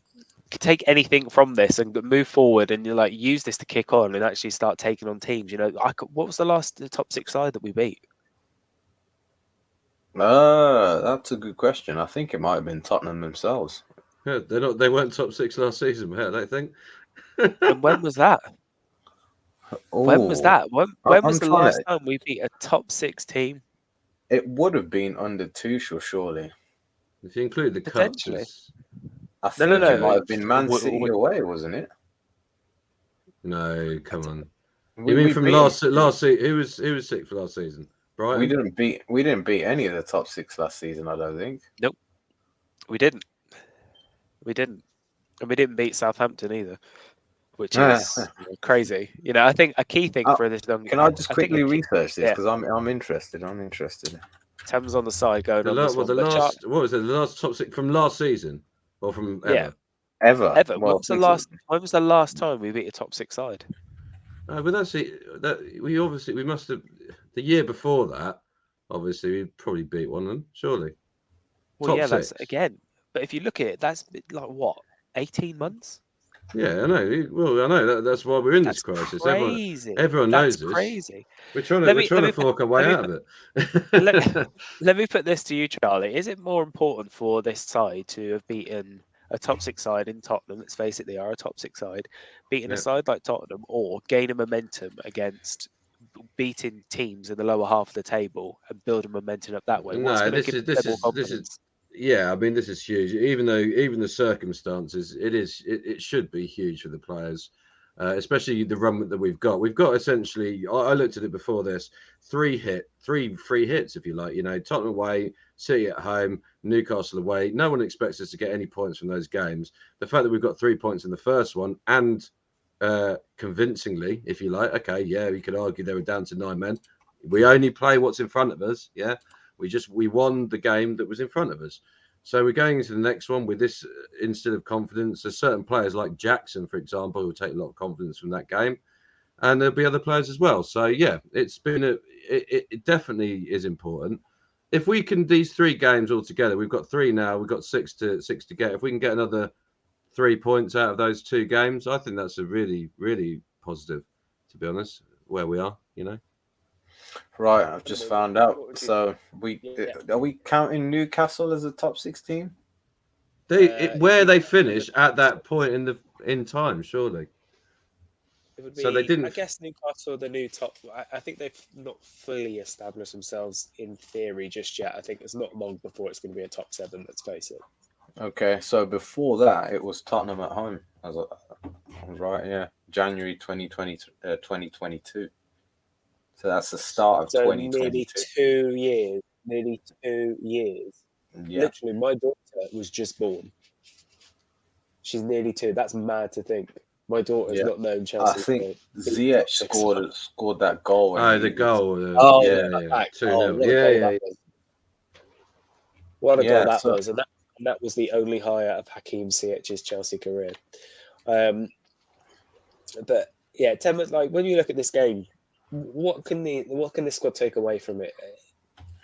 Could take anything from this and move forward and like use this to kick on and actually start taking on teams. You know, what was the top 6 side that we beat? That's a good question. I think it might have been Tottenham themselves. Yeah, they weren't top 6 last season, I don't think. And when was that? When was Oh, that? When I'm was the trying last to. time we beat a top 6 team? It would have been under Tuchel, surely. If you include the cup, Potentially. I No. think it might have been Man City away, wasn't it? No, come on. We, You mean we from beat last them. season? Who was 6th for last season? Brighton. We didn't beat any of the top 6 last season. I don't think. Nope, we didn't. We didn't, and we didn't beat Southampton either, which is crazy. You know, I think a key thing for this young. Can I just quickly research this yeah. because I'm interested. I'm interested. Thames on the side going on this one. What was it? The last top 6 from last season or from ever? Yeah, Ever. When Well, was the last time we beat a top 6 side? But that's it. We must have the year before that. Obviously, we probably beat one of them, surely. Well, top yeah, 6. that's again. But if you look at it, that's like what 18 months. Yeah, I know. Well, I know that's why we're in this crisis. Crazy. Everyone knows That's crazy. We're trying to fork our way out of it. Let me put this to you, Charlie. Is it more important for this side to have beaten a top 6 side in Tottenham? Let's face it, they are a top 6 side. Beating a side like Tottenham, or gaining momentum against beating teams in the lower half of the table and building momentum up that way? What's going to give them more confidence? Yeah, I mean, this is huge. Even the circumstances, it should be huge for the players, especially the run that we've got. We've got essentially, I looked at it before this, 3 free hits, if you like. You know, Tottenham away, City at home, Newcastle away. No one expects us to get any points from those games. The fact that we've got 3 points in the first one and convincingly, if you like, okay, yeah, we could argue they were down to 9 men. We only play what's in front of us, yeah. We won the game that was in front of us. So we're going into the next one with this instead of confidence. There's certain players like Jackson, for example, who will take a lot of confidence from that game. And there'll be other players as well. So yeah, it's been it definitely is important. If we can these 3 games all together, we've got 3 now, we've got 6 to get. If we can get another 3 points out of those 2 games, I think that's a really, really positive, to be honest, where we are, you know. Right, I've just found out. So are we counting Newcastle as a top 16? Where they finish at that point in time, surely. It would be, so they didn't. I guess Newcastle are the new top. I think they've not fully established themselves in theory just yet. I think it's not long before it's going to be a top 7. Let's face it. Okay, so before that, it was Tottenham at home. I was right, yeah, January 2022. So that's the start of 2022. Nearly 2 years. Nearly 2 years. Yeah. Literally, my daughter was just born. She's nearly 2. That's mad to think. My daughter's not known Chelsea. I think Ziyech scored that goal. The goal. Yeah. 2-0. Yeah. What a goal that was. And that was the only higher of Hakim Ziyech's Chelsea career. But yeah, like when you look at this game, what can the squad take away from it?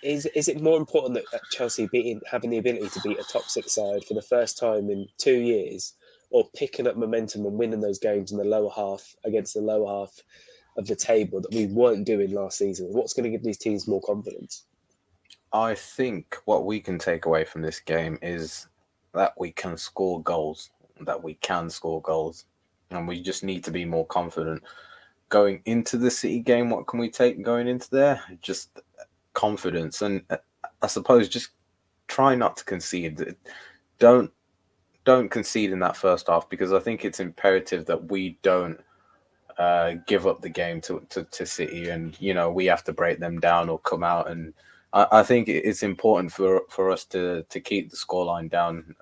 Is it more important that Chelsea having the ability to beat a top 6 side for the first time in 2 years, or picking up momentum and winning those games in the lower half against the lower half of the table that we weren't doing last season? What's going to give these teams more confidence? I think what we can take away from this game is that we can score goals, and we just need to be more confident. Going into the City game, what can we take going into there? Just confidence, and I suppose just try not to concede. Don't concede in that first half, because I think it's imperative that we don't give up the game to City, and we have to break them down or come out. And I think it's important for us to keep the scoreline down,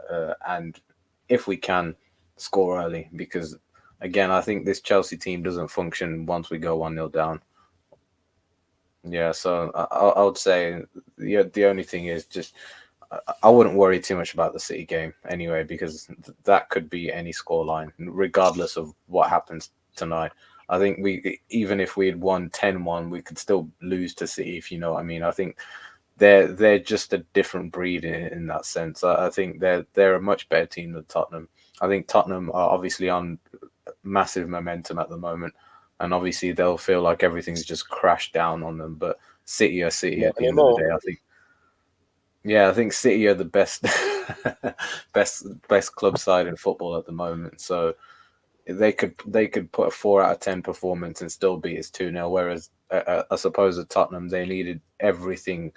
and if we can, score early, because again, I think this Chelsea team doesn't function once we go 1-0 down. Yeah, so I would say the only thing is just I wouldn't worry too much about the City game anyway, because that could be any scoreline, regardless of what happens tonight. I think even if we had won 10-1, we could still lose to City, if you know what I mean. I think they're just a different breed in that sense. I think they're a much better team than Tottenham. I think Tottenham are obviously on massive momentum at the moment, and obviously they'll feel like everything's just crashed down on them. But City are City at the end of the day. I think. Yeah, I think City are the best, best club side in football at the moment. So they could put a 4 out of 10 performance and still beat us 2-0. Whereas I suppose at Tottenham they needed everything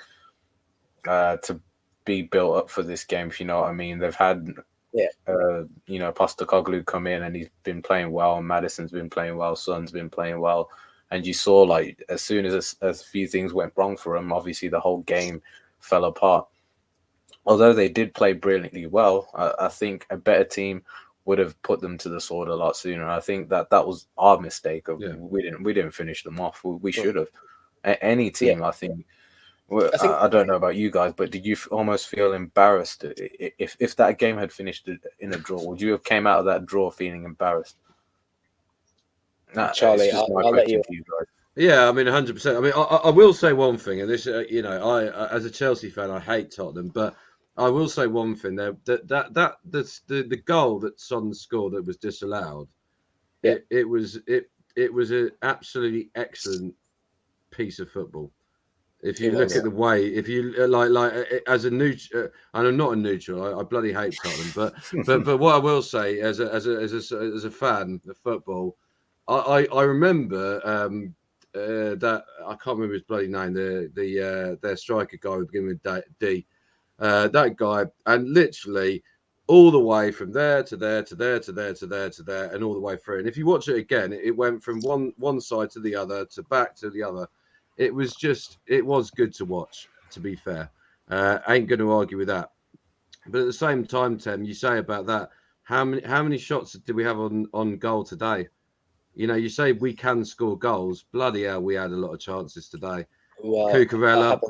to be built up for this game. If you know what I mean, they've had Postecoglou come in and he's been playing well, and Maddison's been playing well, Son's been playing well, and you saw like as soon as a few things went wrong for them, obviously the whole game fell apart. Although they did play brilliantly well, I think a better team would have put them to the sword a lot sooner. I think that was our mistake. We didn't finish them off. We should have. Any team, I think. Well, I don't know about you guys, but did you almost feel embarrassed if that game had finished in a draw? Would you have came out of that draw feeling embarrassed? Charlie, it's just my I'll let question you. to you guys. Yeah, I mean, 100%. I mean, I will say one thing, and this, I as a Chelsea fan, I hate Tottenham, but I will say one thing there that's the goal that Son scored that was disallowed. Yeah. It was an absolutely excellent piece of football. If you look at the way, if you like as a neutral, and I'm not a neutral, I bloody hate Tottenham, but what I will say as a fan of football, I remember that I can't remember his bloody name, their striker guy who beginning with D, that guy, and literally all the way from there to there to there to there to there to there, and all the way through. And if you watch it again, it went from one side to the other to back to the other. It was good to watch, to be fair. Ain't going to argue with that. But at the same time, Tim, you say about that, how many shots did we have on goal today? You know, you say we can score goals. Bloody hell, we had a lot of chances today. Well, Cucurella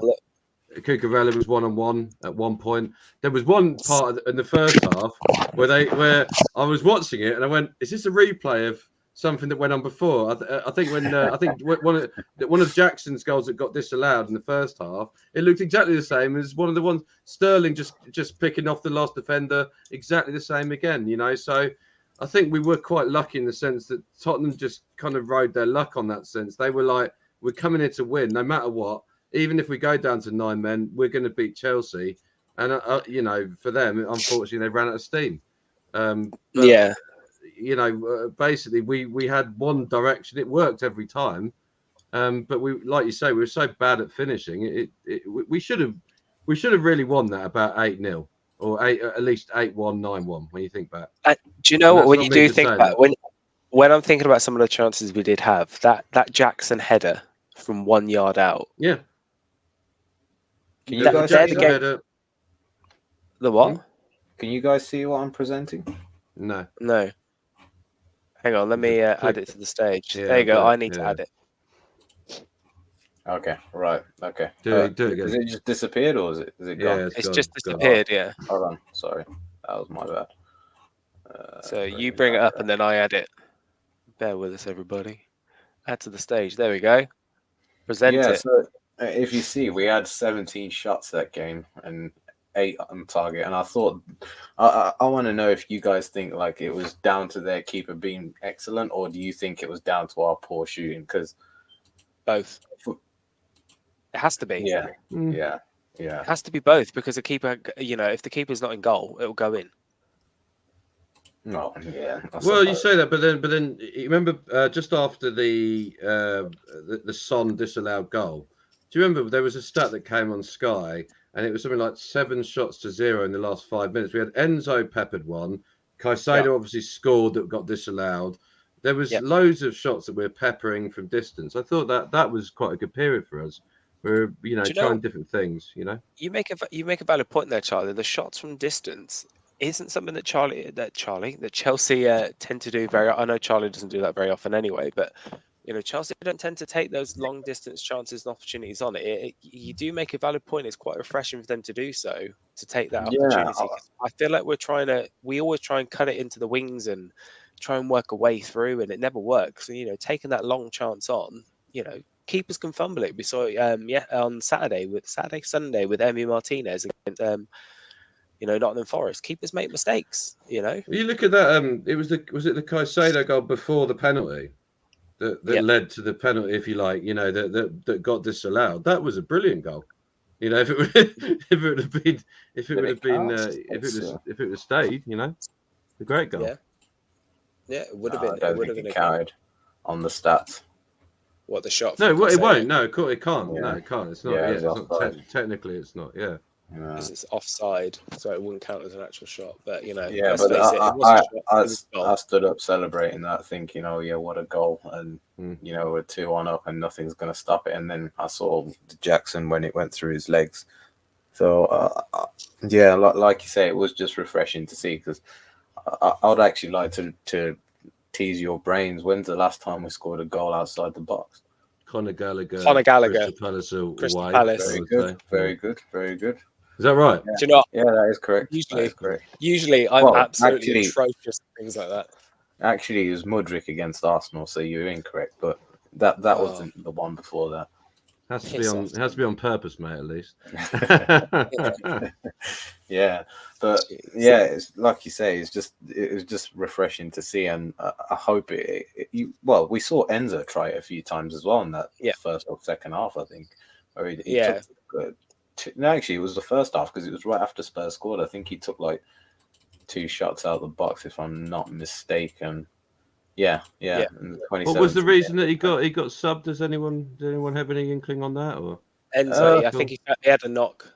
was 1-on-1 at one point. There was one part in the first half where I was watching it and I went, "Is this a replay of something that went on before?" I think one of Jackson's goals that got disallowed in the first half, it looked exactly the same as one of the ones Sterling just picking off the last defender, exactly the same again. You know, so I think we were quite lucky in the sense that Tottenham just kind of rode their luck on that sense. They were like, "We're coming here to win, no matter what. Even if we go down to 9 men, we're going to beat Chelsea." And you know, for them, unfortunately, they ran out of steam. You know, basically, we had one direction. It worked every time, but we, like you say, we were so bad at finishing. We should have really won that about 8-0 or at least 8-1, 9-1. When you think back, do you know what? When you do think back, when I'm thinking about some of the chances we did have, that Jackson header from 1 yard out. Yeah. Can you guys see the what? Can you guys see what I'm presenting? No. Hang on, let me add it to the stage. Yeah, there you go. I need to add it. Okay, right. Okay. Do it again. Has it just disappeared or is it gone? It's just disappeared, yeah. Hold on. Sorry. That was my bad. So you bring it up and then I add it. Bear with us, everybody. Add to the stage. There we go. Present it. So if you see, we had 17 shots that game and 8 on target. And I thought, I want to know if you guys think like it was down to their keeper being excellent, or do you think it was down to our poor shooting? Because both. It has to be. Yeah. It has to be both because the keeper, you know, if the keeper's not in goal, it will go in. No, yeah. Well, you say that, but then you remember just after the Son disallowed goal. Do you remember there was a stat that came on Sky, and it was something like 7 shots to 0 in the last 5 minutes. We had Enzo peppered one, Caicedo obviously scored that got disallowed. There was loads of shots that we were peppering from distance. I thought that was quite a good period for us. We're trying different things. You know, you make a valid point there, Charlie. The shots from distance isn't something that Chelsea tend to do very. I know Charlie doesn't do that very often anyway, but Chelsea don't tend to take those long distance chances and opportunities on it. You do make a valid point. It's quite refreshing for them to do so, to take that Yeah, opportunity. 'Cause I feel like we always try and cut it into the wings and try and work a way through, and it never works. So, taking that long chance on, keepers can fumble it. We saw it, on Sunday with Emi Martinez against, Nottingham Forest. Keepers make mistakes. You look at that. Was it the Caicedo goal before the penalty that led to the penalty, if you like? That got disallowed. That was a brilliant goal. If it would have been, if it was stayed, a great goal. Yeah, it would have been. I don't think it counted on the stats. What, the shot? No, it won't. No, it can't. Yeah. No, it can't. It's not. Yeah, It's not offside. technically, it's not. Yeah. Because it's offside, so it wouldn't count as an actual shot. But Yeah, let's but face it, it was a shot. It was a goal. I stood up celebrating that, thinking, "Oh yeah, what a goal!" And we're 2-1 up, and nothing's going to stop it. And then I saw Jackson when it went through his legs. So yeah, like you say, it was just refreshing to see, because I would actually like to tease your brains. When's the last time we scored a goal outside the box? Conor Gallagher, Crystal Crystal Palace. Very good, very good, very good. Is that right? Do you know what? Yeah, that is correct. Usually I'm absolutely atrocious at things like that. Actually, it was Mudryk against Arsenal, so you're incorrect. But that wasn't the one before that. It has to be on purpose, mate. At least. Yeah, but yeah, it's like you say, it was just refreshing to see, and I hope we saw Enzo try it a few times as well in that first or second half, I think. Where he took, no, actually, it was the first half, because it was right after Spurs scored. I think he took like 2 shots out of the box, if I'm not mistaken. Yeah. What was the reason that he got subbed? Did anyone have any inkling on that? Or Enzo, I think he had a knock.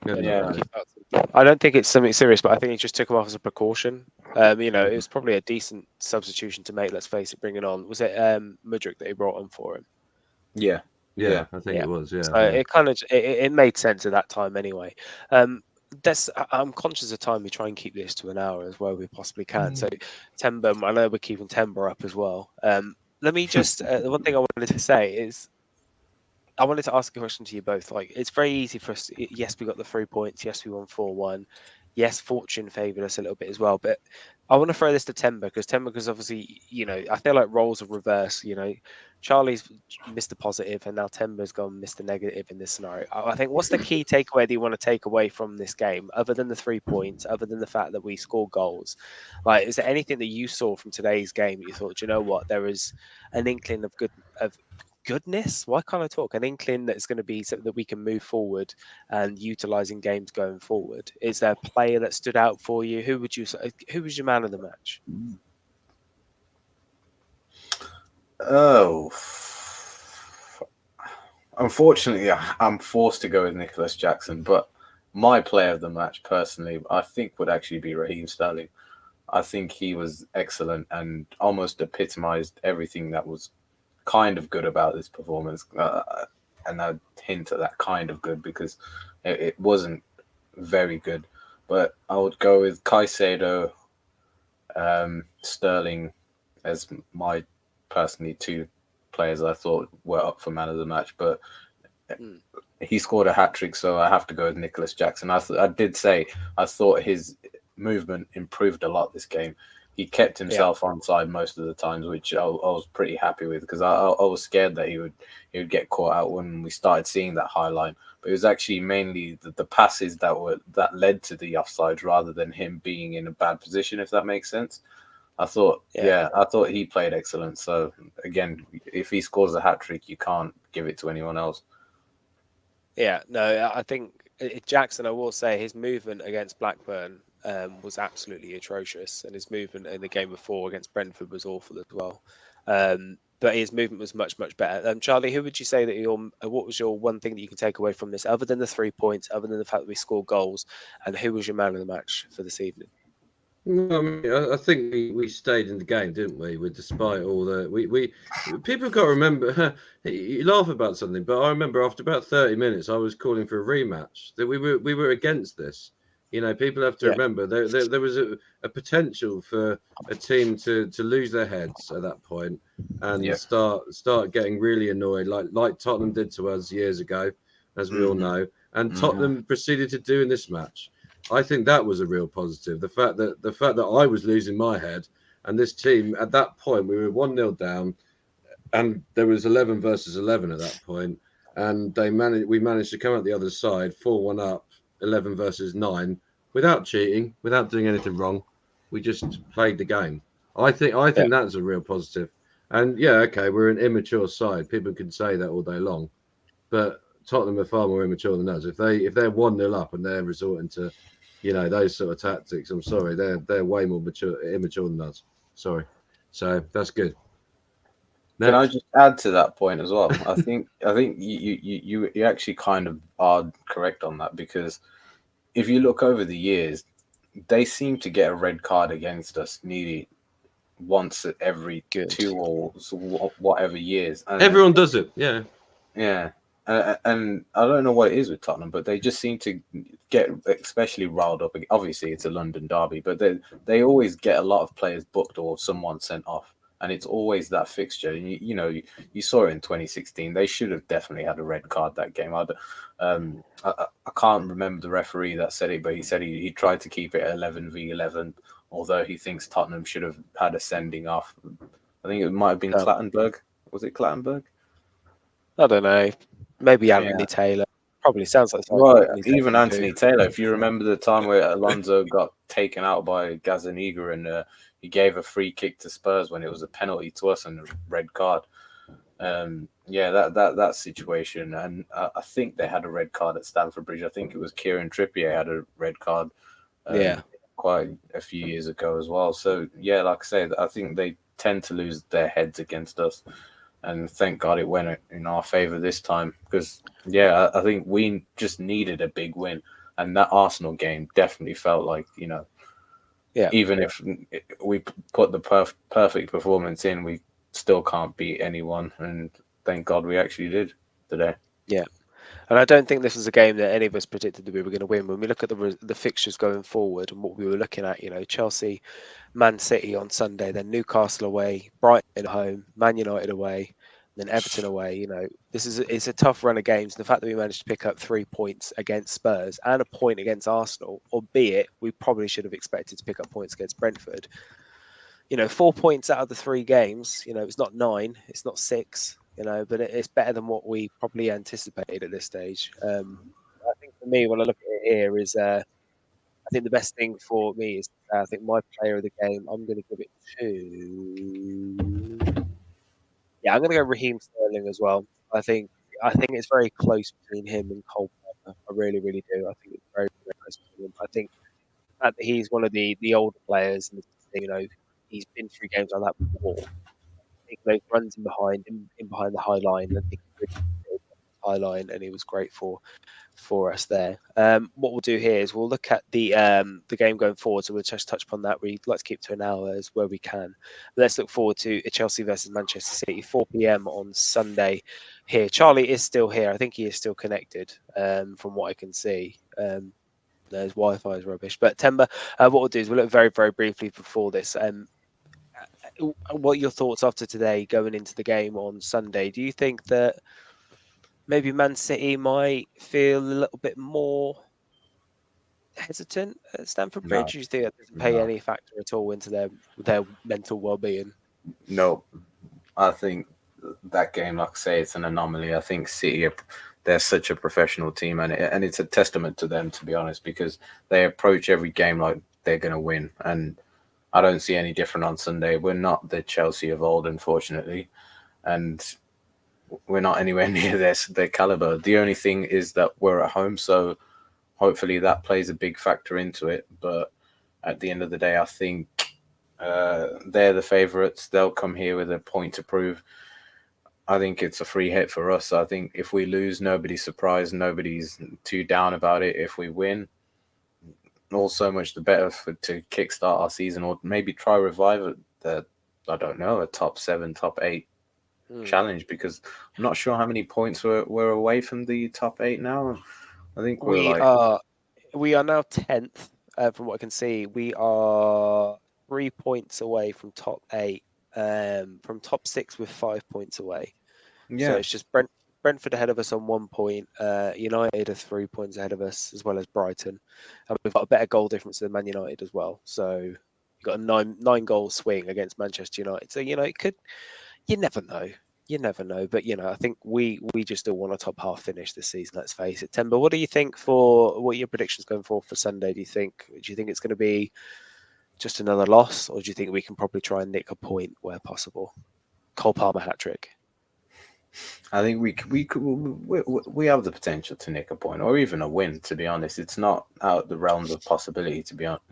I don't think it's something serious, but I think he just took him off as a precaution. It was probably a decent substitution to make. Let's face it, bringing on, was it Mudryk that he brought on for him? Yeah, I think it was. Yeah, so it kind of it made sense at that time anyway. I'm conscious of time. We try and keep this to an hour as well we possibly can. So Timber, I know we're keeping Timber up as well. Let me just the one thing I wanted to say is I wanted to ask a question to you both. Like, it's very easy for us. Yes, we got the 3 points. Yes, we won 4-1. Yes, fortune favoured us a little bit as well. But I want to throw this to Timber, because obviously, I feel like roles are reversed. Charlie's Mr. Positive, and now Timber's gone Mr. Negative in this scenario. I think, what's the key takeaway that you want to take away from this game, other than the 3 points, other than the fact that we scored goals? Like, is there anything that you saw from today's game that you thought, do you know what, there is an inkling of goodness? Why can't I talk? An inkling that it's going to be something that we can move forward and utilise in games going forward. Is there a player that stood out for you? Who was your man of the match? Oh, unfortunately, I'm forced to go with Nicholas Jackson, but my player of the match, personally, I think would actually be Raheem Sterling. I think he was excellent and almost epitomised everything that was kind of good about this performance, and I'd hint at that kind of good, because it wasn't very good. But I would go with Caicedo, Sterling as my personally 2 players I thought were up for man of the match. But he scored a hat-trick, so I have to go with Nicholas Jackson. I did say I thought his movement improved a lot this game. He kept himself onside most of the times, which I was pretty happy with, because I was scared that he would get caught out when we started seeing that high line. But it was actually mainly the passes that led to the offsides, rather than him being in a bad position, if that makes sense. I thought he played excellent. So again, if he scores a hat-trick, you can't give it to anyone else. Yeah, no, I think Jackson, I will say, his movement against Blackburn was absolutely atrocious, and his movement in the game before against Brentford was awful as well. But his movement was much, much better. Charlie, who would you say that what was your one thing that you can take away from this, other than the 3 points, other than the fact that we scored goals, and who was your man of the match for this evening? I think we stayed in the game, didn't we? Despite all the people got to remember. You laugh about something, but I remember after about 30 minutes, I was calling for a rematch. That we were against this. People have to Yeah. remember there was a potential for a team to lose their heads at that point and start getting really annoyed, like Tottenham did to us years ago, as we all know, and Tottenham proceeded to do in this match. I think that was a real positive. The fact that I was losing my head, and this team at that point we were 1-0 down, and there was 11 versus 11 at that point, and we managed to come out the other side 4-1 up, 11 versus 9, without cheating, without doing anything wrong. We just played the game. I think Yeah. that's a real positive. And yeah, okay, we're an immature side. People can say that all day long, but Tottenham are far more immature than us. If they're 1-0 up and they're resorting to, those sort of tactics, I'm sorry, they're way more immature than us. Sorry. So that's good. Can I Next. just add to that point as well? I think you actually kind of are correct on that, because if you look over the years, they seem to get a red card against us nearly once every Good. 2 or whatever years. And Everyone does it, yeah. Yeah. And I don't know what it is with Tottenham, but they just seem to get especially riled up. Obviously, it's a London derby, but they always get a lot of players booked or someone sent off, and it's always that fixture. And you saw it in 2016. They should have definitely had a red card that game. I can't remember the referee that said it, but he said he tried to keep it 11v11, although he thinks Tottenham should have had a sending off. I think it might have been Clattenburg. Was it Clattenburg? I don't know. Maybe Yeah. Anthony Taylor. Probably sounds like something Well, Anthony even Taylor Anthony do. Taylor, if you remember the time where Alonso got taken out by Gazaniga and he gave a free kick to Spurs when it was a penalty to us and a red card. That situation, and I think they had a red card at Stamford Bridge. I think it was Kieran Trippier had a red card quite a few years ago as well. So yeah, like I say, I think they tend to lose their heads against us, and thank God it went in our favour this time, because I think we just needed a big win, and that Arsenal game definitely felt like, even if we put the perfect performance in, we still can't beat anyone, and thank God we actually did today. Yeah. And I don't think this was a game that any of us predicted that we were going to win. When we look at the fixtures going forward and what we were looking at, Chelsea, Man City on Sunday, then Newcastle away, Brighton at home, Man United away, then Everton away. It's a tough run of games. The fact that we managed to pick up 3 points against Spurs and a point against Arsenal, albeit we probably should have expected to pick up points against Brentford. 4 points out of the 3 games. It's not 9, it's not 6. But it's better than what we probably anticipated at this stage. I think for me, when I look at it here, is I think the best thing for me is I think my player of the game. I'm going to give it to. Yeah, I'm going to go Raheem Sterling as well. I think it's very close between him and Cole Palmer. I really, really do. I think it's very, very close between them. I think that he's one of the older players, and he's been through games like that before. Those runs in behind the high line. I think he really high line, and he was great for us there. What we'll do here is we'll look at the game going forward. So we'll just touch upon that. We'd like to keep to an hour as where we can. But let's look forward to Chelsea versus Manchester City, 4 p.m. on Sunday. Here, Charlie is still here. I think he is still connected, from what I can see. His Wi-Fi is rubbish. But Temba, what we'll do is we'll look very, very briefly before this. What are your thoughts after today going into the game on Sunday? Do you think that maybe Man City might feel a little bit more hesitant at Stamford Bridge? No, Do you think that doesn't play any factor at all into their mental well-being? no. I think that game, like I say, it's an anomaly. I think City, they're such a professional team, and it's a testament to them, to be honest, because they approach every game like they're going to win, and I don't see any different on Sunday. We're not the Chelsea of old, unfortunately, and we're not anywhere near their caliber. The only thing is that we're at home, so hopefully that plays a big factor into it. But at the end of the day, I think they're the favourites. They'll come here with a point to prove. I think it's a free hit for us. I think if we lose, nobody's surprised. Nobody's too down about it. If we win, all so much the better to kickstart our season, or maybe try revive I don't know, a top 7, top 8 challenge, because I'm not sure how many points we're away from the top 8 now. I think We are we are now 10th. From what I can see, we are 3 points away from top 8. From top 6 with 5 points away. So Yeah, it's just Brentford ahead of us on 1 point. United are 3 points ahead of us, as well as Brighton, and we've got a better goal difference than Man United as well. So you've got a nine goal swing against Manchester United. So it could. You never know. You never know. But I think we just still want a top half finish this season. Let's face it. Timber, what do you think what are your predictions going for Sunday? Do you think it's going to be just another loss, or do you think we can probably try and nick a point where possible? Cole Palmer hat trick. I think we have the potential to nick a point or even a win. To be honest, it's not out of the realms of possibility. To be honest,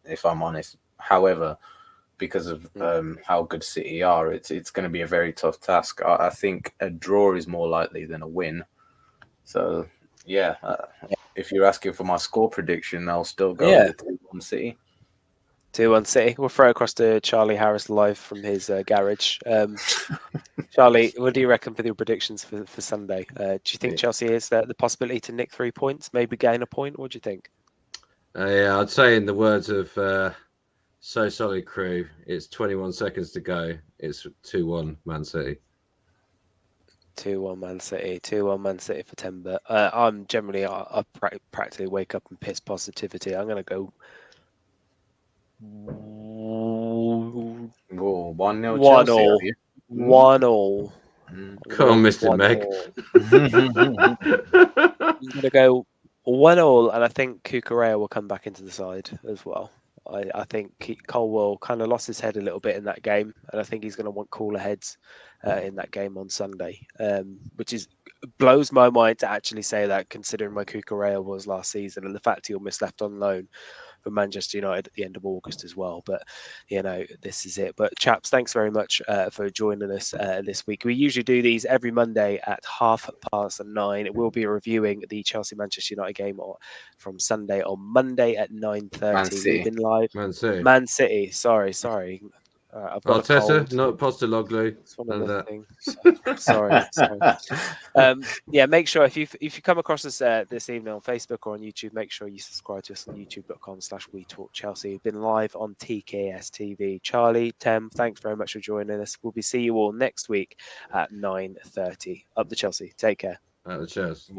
if I'm honest, however, because of how good City are, it's going to be a very tough task. I think a draw is more likely than a win. So yeah, if you're asking for my score prediction, I'll still go with the 2-1 City. 2-1 City. We'll throw across to Charlie Harris live from his garage. Charlie, what do you reckon for your predictions for Sunday? Do you think Chelsea has the possibility to nick 3 points, maybe gain a point? What do you think? Yeah, I'd say in the words of So Solid Crew, it's 21 seconds to go. It's 2-1 Man City. 2-1 Man City. 2-1 Man City for Timber. I'm generally, I practically wake up and piss positivity. I'm going to go 1-0 1 Chelsea. all. 1 all. Come on, Mr. Meg. I'm going to go 1 all, and I think Cucurella will come back into the side as well. I think Cole will kind of lost his head a little bit in that game, and I think he's going to want cooler heads in that game on Sunday, which blows my mind to actually say that, considering my Cucurella was last season and the fact he almost left on loan for Manchester United at the end of August as well. But this is it. But chaps, thanks very much for joining us this week. We usually do these every Monday at 9:30. We'll be reviewing the Chelsea Manchester United game from Sunday on Monday at 9:30. We've been live. Man City. Sorry. I've got a cold. Not Postecoglou. It's one of the things. Sorry. Make sure if you come across us this evening on Facebook or on YouTube, make sure you subscribe to us on youtube.com/WeTalkChelsea. We've been live on TKS TV. Charlie, Tem, thanks very much for joining us. We'll see you all next week at 9:30. Up the Chelsea. Take care. Up the Chelsea.